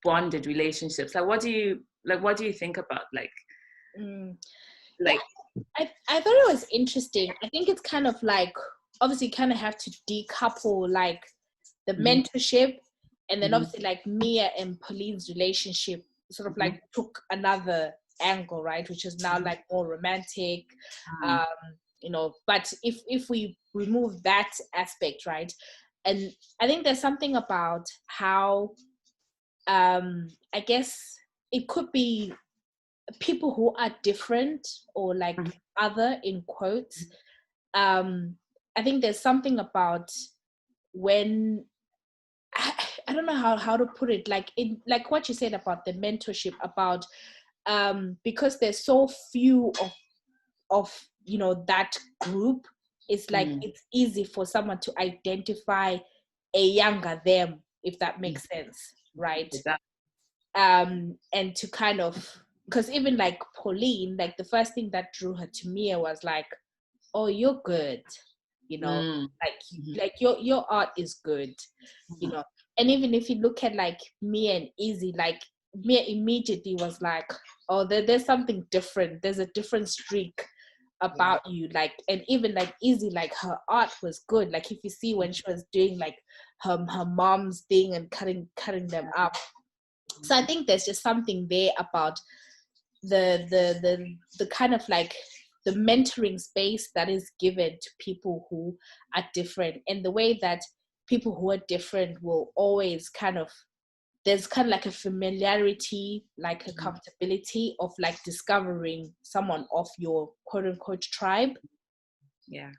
bonded relationships. Like, what do you think about Yeah, I thought it was interesting. I think it's kind of like, obviously you kind of have to decouple like the mentorship, and then obviously like Mia and Pauline's relationship sort of like took another angle, right, which is now like more romantic, but if we remove that aspect, right, and I think there's something about how I guess it could be people who are different or like other in quotes. I think there's something about when I don't know how to put it, like in like what you said about the mentorship, about because there's so few of that group, it's like it's easy for someone to identify a younger them, if that makes sense, right? Exactly. And to kind of, because even like Pauline, like the first thing that drew her to Mia was like, oh, you're good, like your art is good, and even if you look at like Mia and Izzy, like Mia immediately was like, oh, there's something different, there's a different streak about you, like, and even like Izzy, like her art was good, like if you see when she was doing like her mom's thing and cutting them up. So I think there's just something there about the kind of like the mentoring space that is given to people who are different, and the way that people who are different will always kind of, there's kind of like a familiarity, like a comfortability of like discovering someone of your quote unquote tribe. Yeah.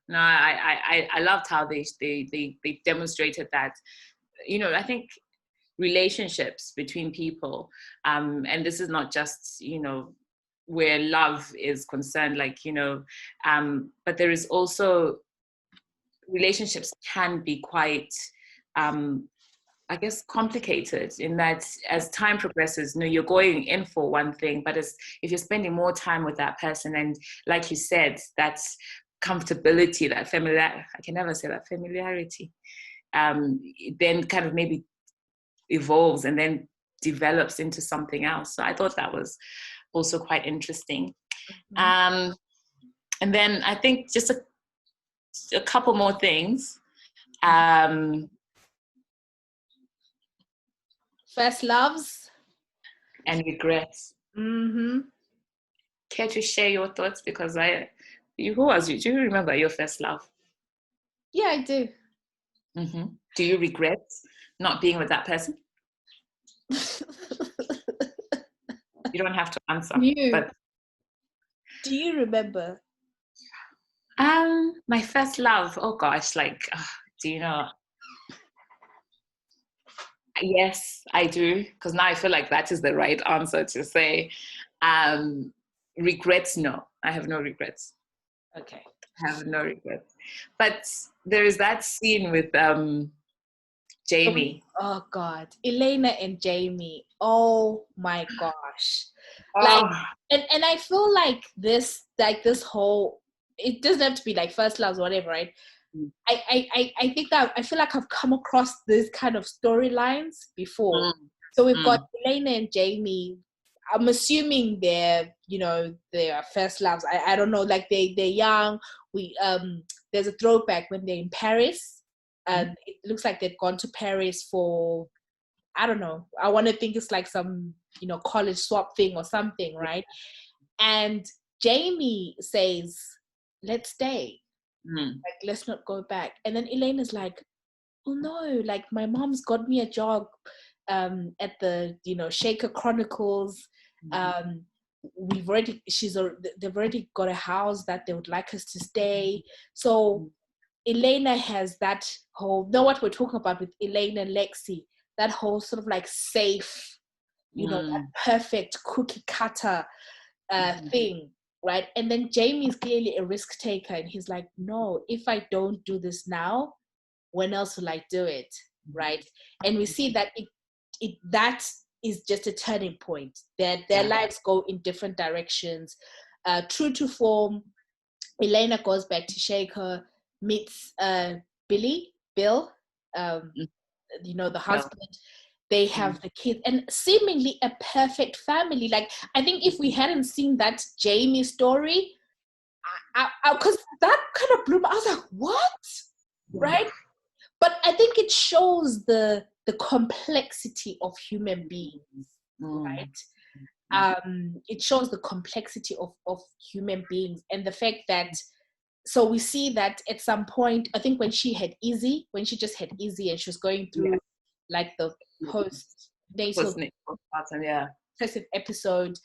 No, I loved how they demonstrated that, I think relationships between people, and this is not just where love is concerned, like but there is also, relationships can be quite I guess complicated, in that as time progresses, you're going in for one thing, but if you're spending more time with that person, and like you said, that's comfortability, that familiar, I can never say that, familiarity, then kind of maybe evolves and then develops into something else. So I thought that was also quite interesting. And then I think just a couple more things. First loves and regrets. Care to share your thoughts? Because who was you? Do you remember your first love? Yeah, I do. Do you regret not being with that person? You don't have to answer. But do you remember? My first love. Oh gosh, do you know? Yes, I do. Because now I feel like that is the right answer to say. Regrets? No, I have no regrets. Okay. I have no regrets. But there is that scene with Jamie. Oh God, Elena and Jamie. Oh my gosh. Oh. And I feel like this whole, it doesn't have to be like first loves or whatever, right? I think that I feel like I've come across this kind of storylines before. So we've got Elena and Jamie. I'm assuming they're first loves. I don't know, like they're young. There's a throwback when they're in Paris, and it looks like they've gone to Paris for, I don't know, I want to think it's like some college swap thing or something, right? And Jamie says, let's stay, like let's not go back. And then Elena's like, oh no, like my mom's got me a job at the Shaker Chronicles. They've already got a house that they would like us to stay. So Elena has that whole, know what we're talking about with Elena and Lexi, that whole sort of like safe, that perfect cookie cutter thing, right? And then Jamie's clearly a risk taker, and he's like, no, if I don't do this now, when else will I do it, right? And we see that is just a turning point. Their lives go in different directions. True to form, Elena goes back to Shaker, meets Bill, the husband. They have the kids, and seemingly a perfect family. Like, I think if we hadn't seen that Jamie story, because that kind of blew me. I was like, what? Right? But I think it shows the complexity of human beings, right? It shows the complexity of human beings, and the fact that, so we see that at some point, I think when she just had Izzy and she was going through like the post-natal depressive episode,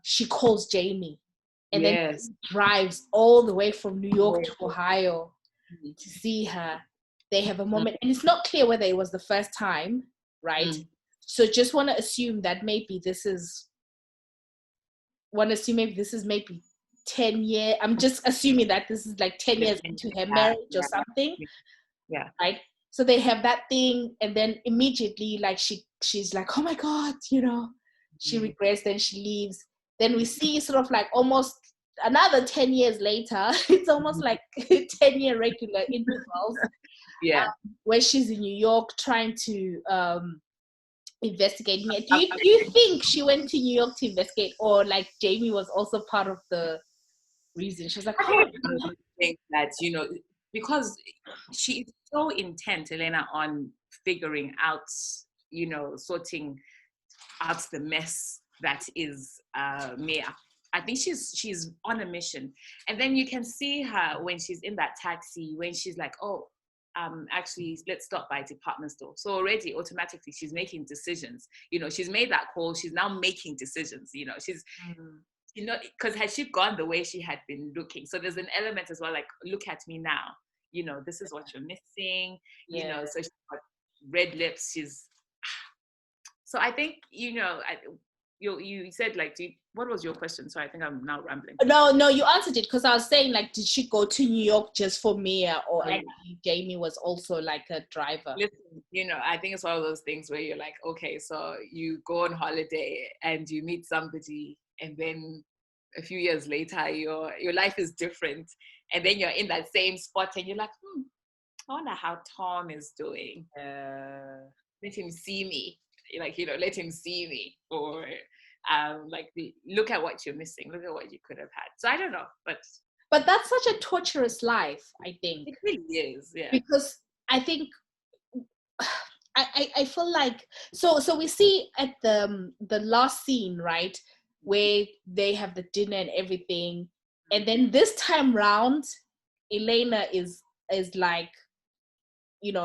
she calls Jamie, and then drives all the way from New York to Ohio to see her. They have a moment, and it's not clear whether it was the first time, right? So just want to assume that maybe this is 10 years. I'm just assuming that this is like 10 years into her marriage or something. Right? So they have that thing, and then immediately, like, she's like, oh my God, she regrets, then she leaves. Then we see sort of like almost another 10 years later, it's almost like 10-year regular intervals. Where she's in New York trying to investigating it. Do you think she went to New York to investigate, or like Jamie was also part of the reason? She was like, I think that, because she is so intent, Elena, on figuring out, sorting out the mess that is Mia. I think she's on a mission. And then you can see her when she's in that taxi, when she's like, oh, actually, let's stop by a department store. So already automatically she's making decisions. She's made that call. She's now making decisions. She's, because had she gone the way she had been looking, so there's an element as well, like, look at me now. This is what you're missing. So she's got red lips. So I think, you said, like, what was your question? So I think I'm now rambling. No, you answered it, because I was saying, like, did she go to New York just for Mia, or actually Jamie was also like a driver? Listen, I think it's one of those things where you're like, okay, so you go on holiday and you meet somebody, and then a few years later your life is different, and then you're in that same spot and you're like, I wonder how Tom is doing. Let him see me. Let him see me. Or look at what you're missing, look at what you could have had. So I don't know, but that's such a torturous life, I think. It really is, yeah. Because I think I feel like, so we see at the last scene, right, where they have the dinner and everything, and then this time round, Elena is like,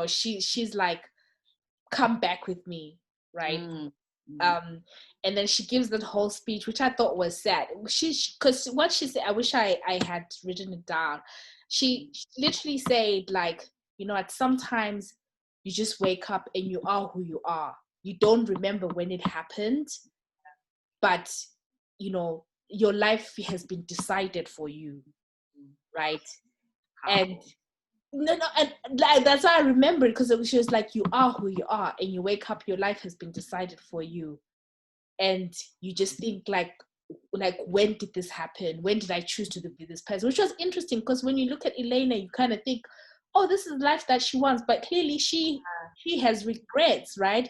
she's like, come back with me, right? And then she gives that whole speech, which I thought was sad. Because what she said, I wish I had written it down. She literally said, like, at sometimes you just wake up and you are who you are. You don't remember when it happened, but your life has been decided for you, right? And and like, that's why I remember it, because she was like, you are who you are, and you wake up, your life has been decided for you, and you just think like, when did this happen? When did I choose to be this person? Which was interesting, because when you look at Elena, you kind of think, oh, this is the life that she wants, but clearly she has regrets, right?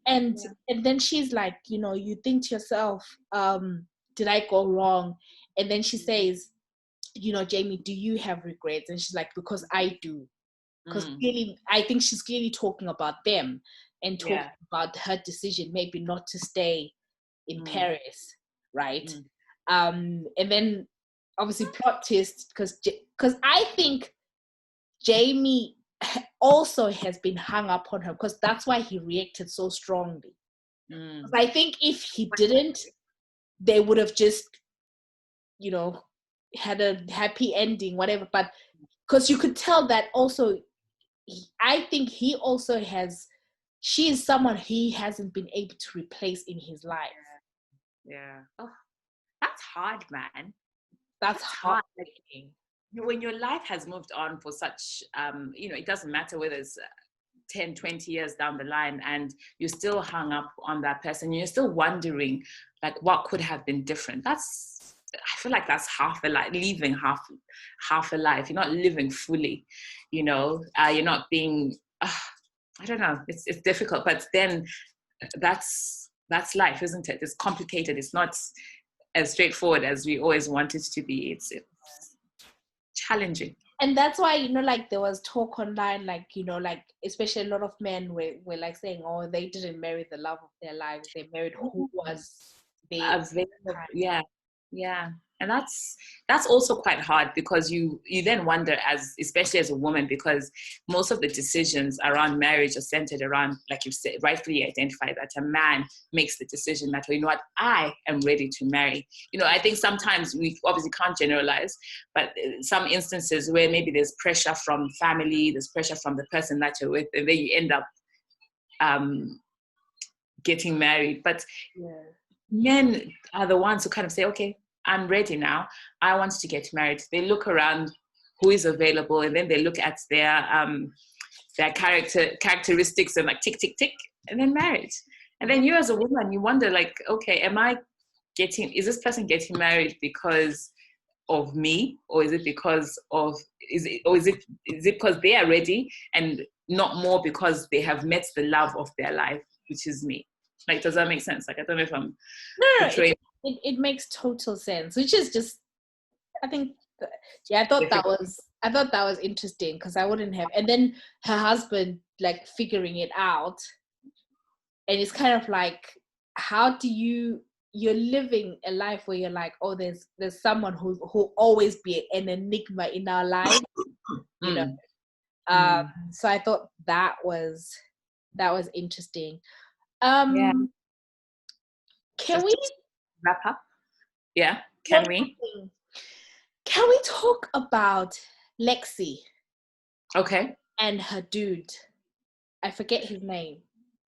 And then she's like, you think to yourself, did I go wrong? And then she says, Jamie, do you have regrets? And she's like, because I do. Because clearly, I think she's clearly talking about them, and talking about her decision maybe not to stay in Paris, right? And then obviously plot twist, because I think Jamie also has been hung up on her, because that's why he reacted so strongly. I think if he didn't, they would have just, had a happy ending, whatever. But because you could tell that also, I think he also she is someone he hasn't been able to replace in his life. Yeah. Oh, that's hard, man. That's hard. When your life has moved on for such, it doesn't matter whether it's 10, 20 years down the line and you're still hung up on that person, you're still wondering like what could have been different. I feel like that's half a life, leaving half a life. You're not living fully, you're not being, I don't know, it's difficult, but then that's life, isn't it? It's complicated. It's not as straightforward as we always want it to be. It's challenging. And that's why, like there was talk online, like, like especially a lot of men were like saying, oh, they didn't marry the love of their lives. They married who was yeah. And that's also quite hard, because you then wonder, especially as a woman, because most of the decisions around marriage are centered around, like you've said, rightfully identified, that a man makes the decision that, you know what, I am ready to marry. I think sometimes we obviously can't generalize, but some instances where maybe there's pressure from family, there's pressure from the person that you're with, and then you end up getting married. But men are the ones who kind of say, okay, I'm ready now. I want to get married. They look around who is available, and then they look at their characteristics and like tick, tick, tick, and then married. And then you as a woman, you wonder like, okay, is this person getting married because of me, or is it because they are ready and not more because they have met the love of their life, which is me? Like, does that make sense? Like, I don't know if I'm portraying. It makes total sense, which is just, I think, I thought that was interesting, because I wouldn't have. And then her husband like figuring it out, and it's kind of like, how do you're living a life where you're like, oh, there's someone who'll always be an enigma in our lives, So I thought that was interesting. Can we wrap up? Yeah, can we talk about Lexi? Okay. And her dude, I forget his name.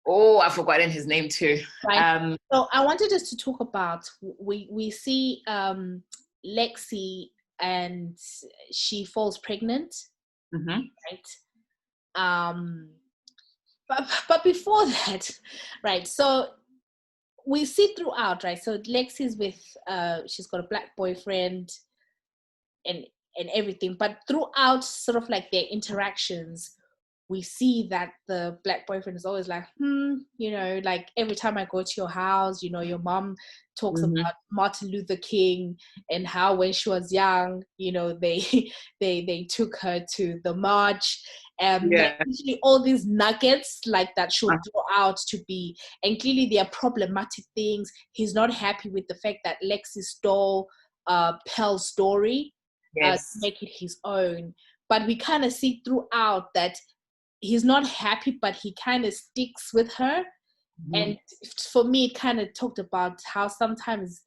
Oh, I've forgotten his name too. Right. So I wanted us to talk about, we see Lexi, and she falls pregnant, right? But before that, right? So we see throughout, right? So Lexi's with, she's got a black boyfriend and everything. But throughout sort of like their interactions, we see that the black boyfriend is always like, like every time I go to your house, your mom talks about Martin Luther King and how when she was young, they took her to the march. Usually all these nuggets like that she'll draw out to be, and clearly they are problematic things. He's not happy with the fact that Lexi stole Pel's story to make it his own. But we kind of see throughout that he's not happy, but he kind of sticks with her. And for me, it kind of talked about how sometimes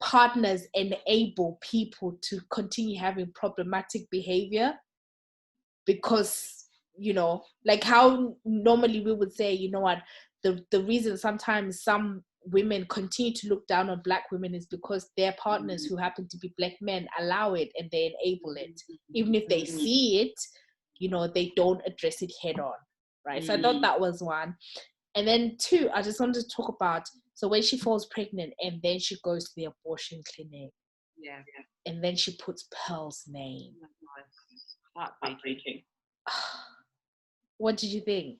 partners enable people to continue having problematic behavior, because, like how normally we would say, you know what, the reason sometimes some women continue to look down on black women is because their partners who happen to be black men allow it and they enable it. Even if they see it, they don't address it head on, right? So I thought that was one. And then two, I just wanted to talk about, so when she falls pregnant and then she goes to the abortion clinic, and then she puts Pearl's name. Heartbreaking. What did you think?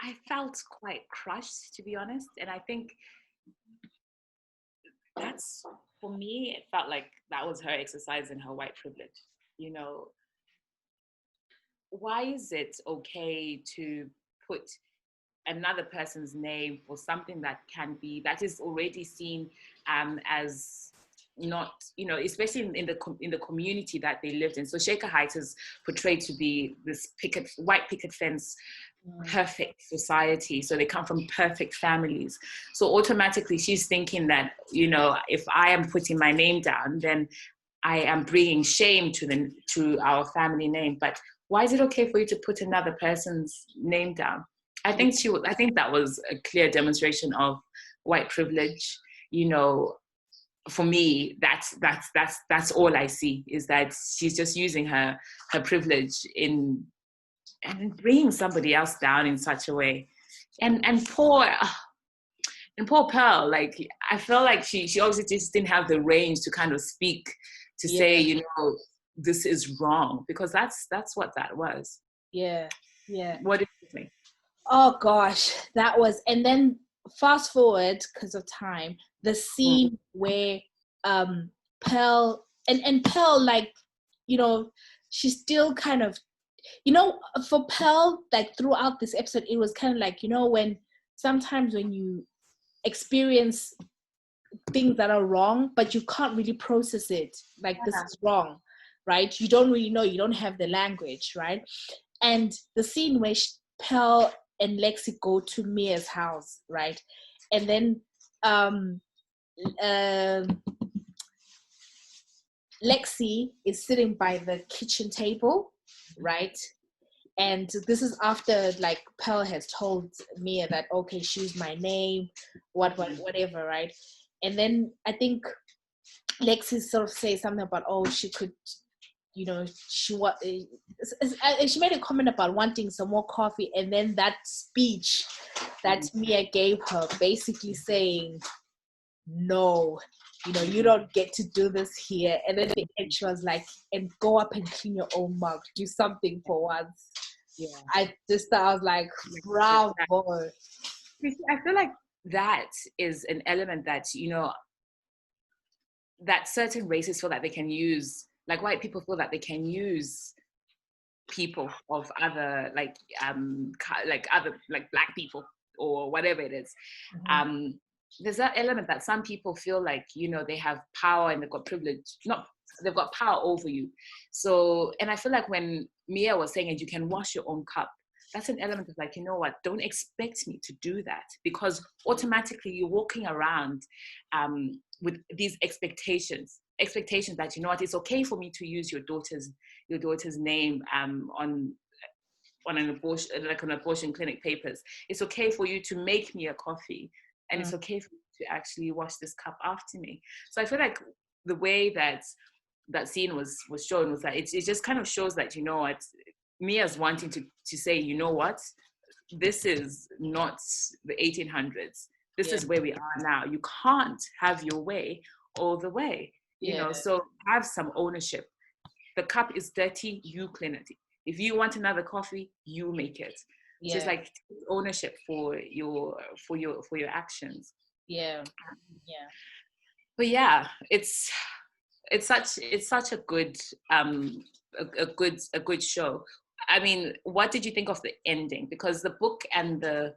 I felt quite crushed, to be honest, and I think that's, for me, it felt like that was her exercising her white privilege. Why is it okay to put another person's name for something that is already seen as not, especially in the community that they lived in. So Shaker Heights is portrayed to be this white picket fence, perfect society. So they come from perfect families. So automatically she's thinking that, if I am putting my name down, then I am bringing shame to our family name. But why is it okay for you to put another person's name down? I think that was a clear demonstration of white privilege. For me, that's all I see, is that she's just using her privilege in and bringing somebody else down in such a way. And poor Pearl, like I felt like she obviously just didn't have the range to kind of speak, to say, you know, this is wrong, because that's what that was. Yeah. What did you think? Oh gosh, that was, and then fast forward because of time, the scene where Pearl and Pearl, like, you know, she's still kind of, you know, for Pearl, like throughout this episode, it was kind of like, you know, when sometimes when you experience things that are wrong, but you can't really process it, like this is wrong, right? You don't really know, you don't have the language, right? And the scene where Pearl and Lexi go to Mia's house, right? And then Lexi is sitting by the kitchen table, right? And this is after like Pearl has told Mia that, okay, choose my name, whatever, right? And then I think Lexi sort of says something about, oh, she could, you know, she made a comment about wanting some more coffee, and then that speech that Mia gave her, basically saying, no, you know, you don't get to do this here. And then the end, she was like, and go up and clean your own mug, do something for once. Yeah, I was like, bravo. I feel like that is an element that, you know, that certain races feel that they can use, like white people feel that they can use people of other, like other, like Black people or whatever it is. There's that element that some people feel like, you know, they have power and they've got privilege, they've got power over you. So, and I feel like when Mia was saying, and you can wash your own cup, that's an element of like, you know what, don't expect me to do that, because automatically you're walking around with these expectations that, you know what, it's okay for me to use your daughter's name on an abortion, like on abortion clinic papers. It's okay for you to make me a coffee, and it's okay for you to actually wash this cup after me. So I feel like the way that scene was shown was that it just kind of shows that, you know what, Mia's wanting to say, you know what, this is not the 1800s. This is where we are now. You can't have your way all the way, you know, so have some ownership. The cup is dirty, you clean it. If you want another coffee, you make it. So it's like ownership for your actions. But yeah, it's such a good a good show. I mean, what did you think of the ending? Because the book and the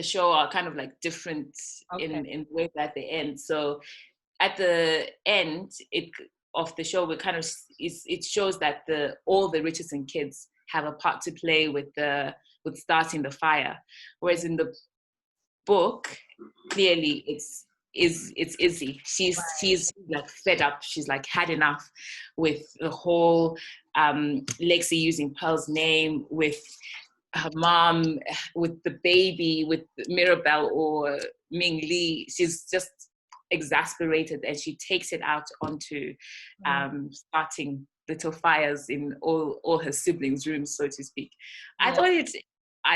show are kind of like different in the way that they end. So at the end of the show, it shows that all the Richardson kids have a part to play with starting the fire, whereas in the book, clearly it's Izzy. She's like fed up. She's like had enough with the whole Lexi using Pearl's name, with her mom, with the baby, with Mirabelle or Ming Lee. She's just exasperated, and she takes it out onto starting little fires in all her siblings' rooms, so to speak. I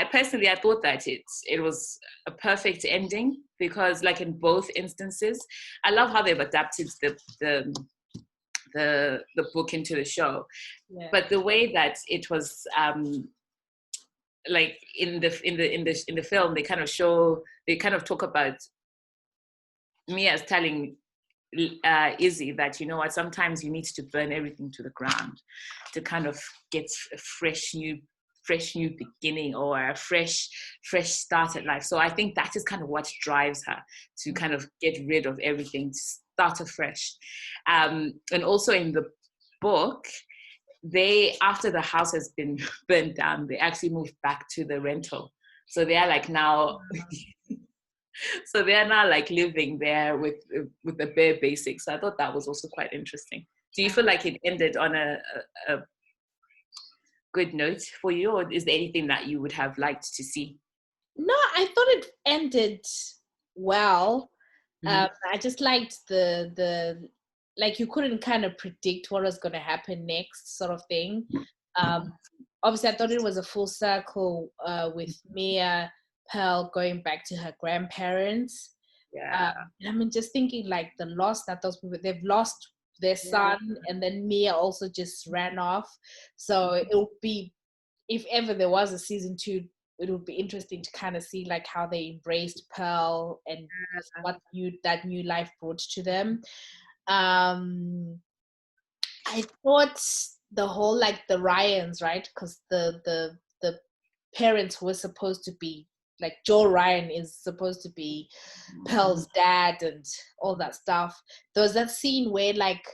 personally thought that it was a perfect ending, because like in both instances, I love how they've adapted the book into the show. But the way that it was like in the film, they kind of talk about Mia as telling Izzy that, you know what, sometimes you need to burn everything to the ground to kind of get a fresh new beginning, or a fresh start at life. So I think that is kind of what drives her to kind of get rid of everything, to start afresh. And also in the book, after the house has been burned down, they actually moved back to the rental. So they are like now so they are now like living there with the bare basics. So I thought that was also quite interesting. Do you feel like it ended on a good note for you, or is there anything that you would have liked to see? No, I thought it ended well. I just liked the like, you couldn't kind of predict what was going to happen next, sort of thing. Obviously I thought it was a full circle with Mia Pearl going back to her grandparents. Yeah. And I mean, just thinking like the loss that those people, they've lost their son, and then Mia also just ran off. So it'll be, if ever there was a season 2, it would be interesting to kind of see like how they embraced Pearl and what that new life brought to them. I thought the whole like the Ryans, right? Because the parents who were supposed to be like Joe Ryan is supposed to be Pearl's dad and all that stuff. There was that scene where like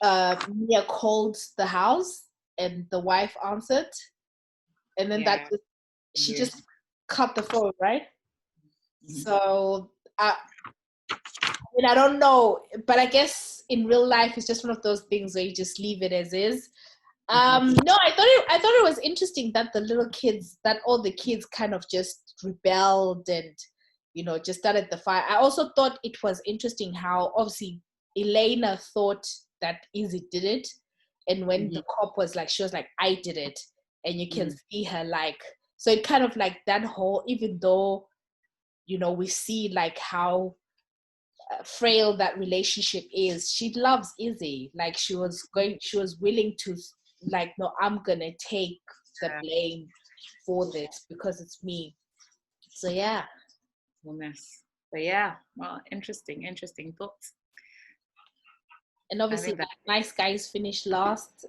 Mia called the house and the wife answered, and then she just cut the phone, right? So I mean, I don't know, but I guess in real life it's just one of those things where you just leave it as is. No, I thought it was interesting that all the kids kind of just rebelled and, you know, just started the fire. I also thought it was interesting how obviously Elena thought that Izzy did it, and when the cop was like, she was like, I did it, and you can see her like, so it kind of like that whole, even though, you know, we see like how frail that relationship is, she loves Izzy. Like she was willing to like, no, I'm gonna take the blame for this because it's me. So yeah. But yeah, well, interesting thoughts. And obviously that nice guys finished last.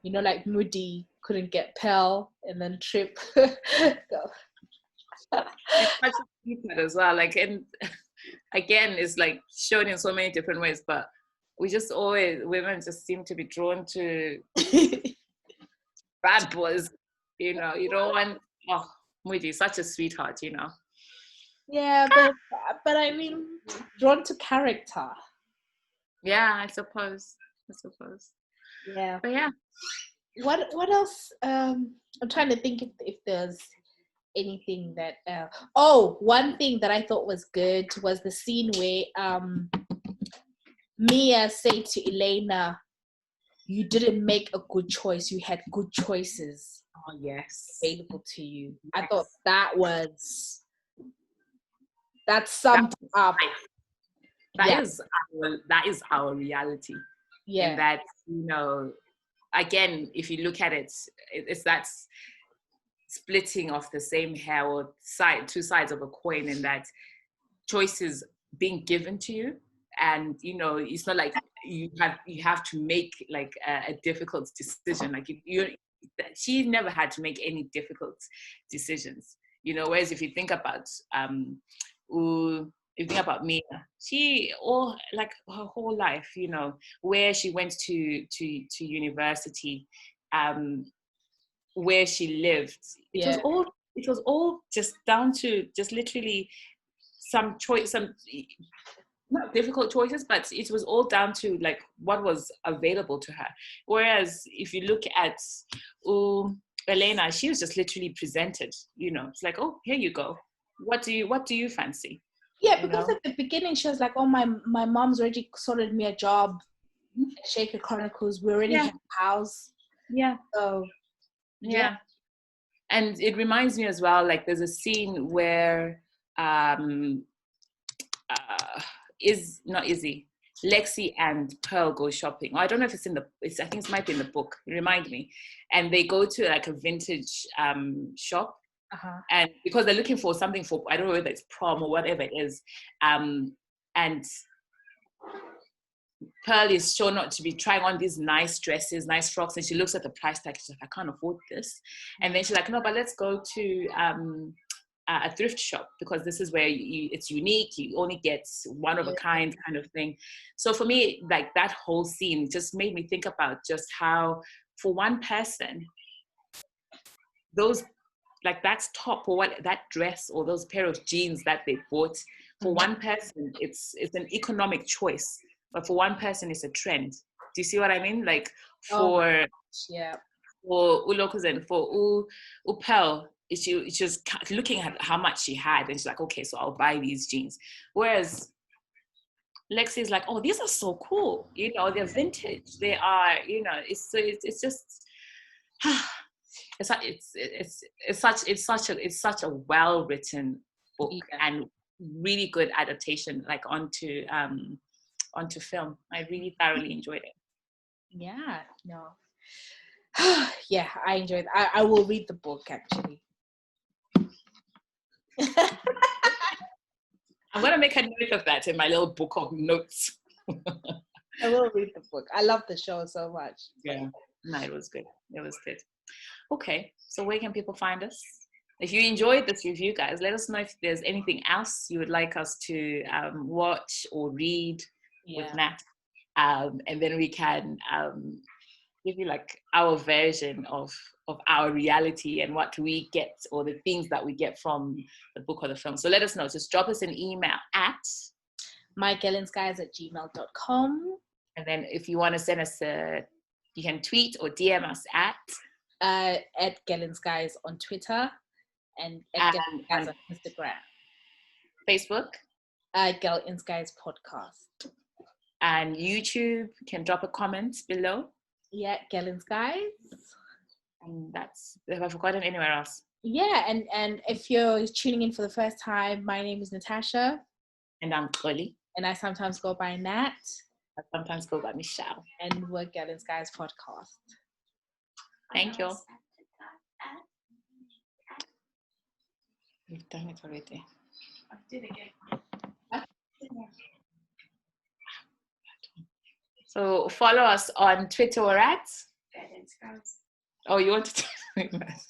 You know, like Moody couldn't get Pearl, and then Trip It's such a secret as well. Like, and again, it's like shown in so many different ways, but women just seem to be drawn to bad boys. You know, you don't want, Moody, such a sweetheart, you know. Yeah, but I mean, drawn to character. Yeah, I suppose. Yeah. But yeah. What else? I'm trying to think if there's anything that one thing that I thought was good was the scene where Mia said to Elena, you didn't make a good choice, you had good choices available to you. I thought that summed up. That is our reality. Yeah. And that, you know, again, if you look at it, it's that splitting of the same hair, or two sides of a coin, in that choices being given to you, and you know, it's not like you have to make like a difficult decision. Like she never had to make any difficult decisions, you know. Whereas if you think about Mia, she like her whole life, you know, where she went to university, where she lived, it was all just down to just literally some not difficult choices, but it was all down to like what was available to her. Whereas if you look at Elena, she was just literally presented, you know, it's like, oh, here you go, what do you fancy? Yeah, because at the beginning she was like, oh, my mom's already sorted me a job at Shaker Chronicles, we already have a house. So yeah. And it reminds me as well, like there's a scene where Lexi and Pearl go shopping. I don't know if I think it might be in the book. Remind me. And they go to like a vintage shop, and because they're looking for something for, I don't know whether it's prom or whatever it is, and Pearl is shown not to be trying on these nice dresses, nice frocks, and she looks at the price tag. She's like, I can't afford this. And then she's like, no, but let's go to a thrift shop, because this is where it's unique. You only get one of a kind of thing. So for me, like that whole scene just made me think about just how, for one person, those, like that's top, or what, that dress or those pair of jeans that they bought, for one person, it's an economic choice. But for one person, it's a trend. Do you see what I mean? Like for Ulokuzen, for Upel, she was looking at how much she had, and she's like, okay, so I'll buy these jeans. Whereas Lexi's like, oh, these are so cool. You know, they're vintage. They are, you know, it's just, it's such a well written book and really good adaptation, like onto film. I really thoroughly enjoyed it. Yeah, no. Yeah, I enjoyed it. I will read the book actually. I'm gonna make a note of that in my little book of notes. I will read the book. I love the show so much. Yeah, no, it was good. It was good. Okay, so where can people find us? If you enjoyed this review, guys, let us know if there's anything else you would like us to watch or read with Nat, and then we can give you like our version of our reality and what we get, or the things that we get from the book or the film. So let us know. Just drop us an email at mygellenskies@gmail.com. And then if you want to send us you can tweet or DM us at Gellenskies on Twitter and at Gellenskies on Instagram. Facebook. Gellenskies podcast. And YouTube, can drop a comment below. Yeah, Gellenskies. And have I forgotten anywhere else? Yeah, and if you're tuning in for the first time, my name is Natasha. And I'm Xolie. And I sometimes go by Nat. I sometimes go by Michelle. And we're Gellenskies podcast. Thank you. We've done it already. I did again. So follow us on Twitter or at? Oh, you want to tell me that?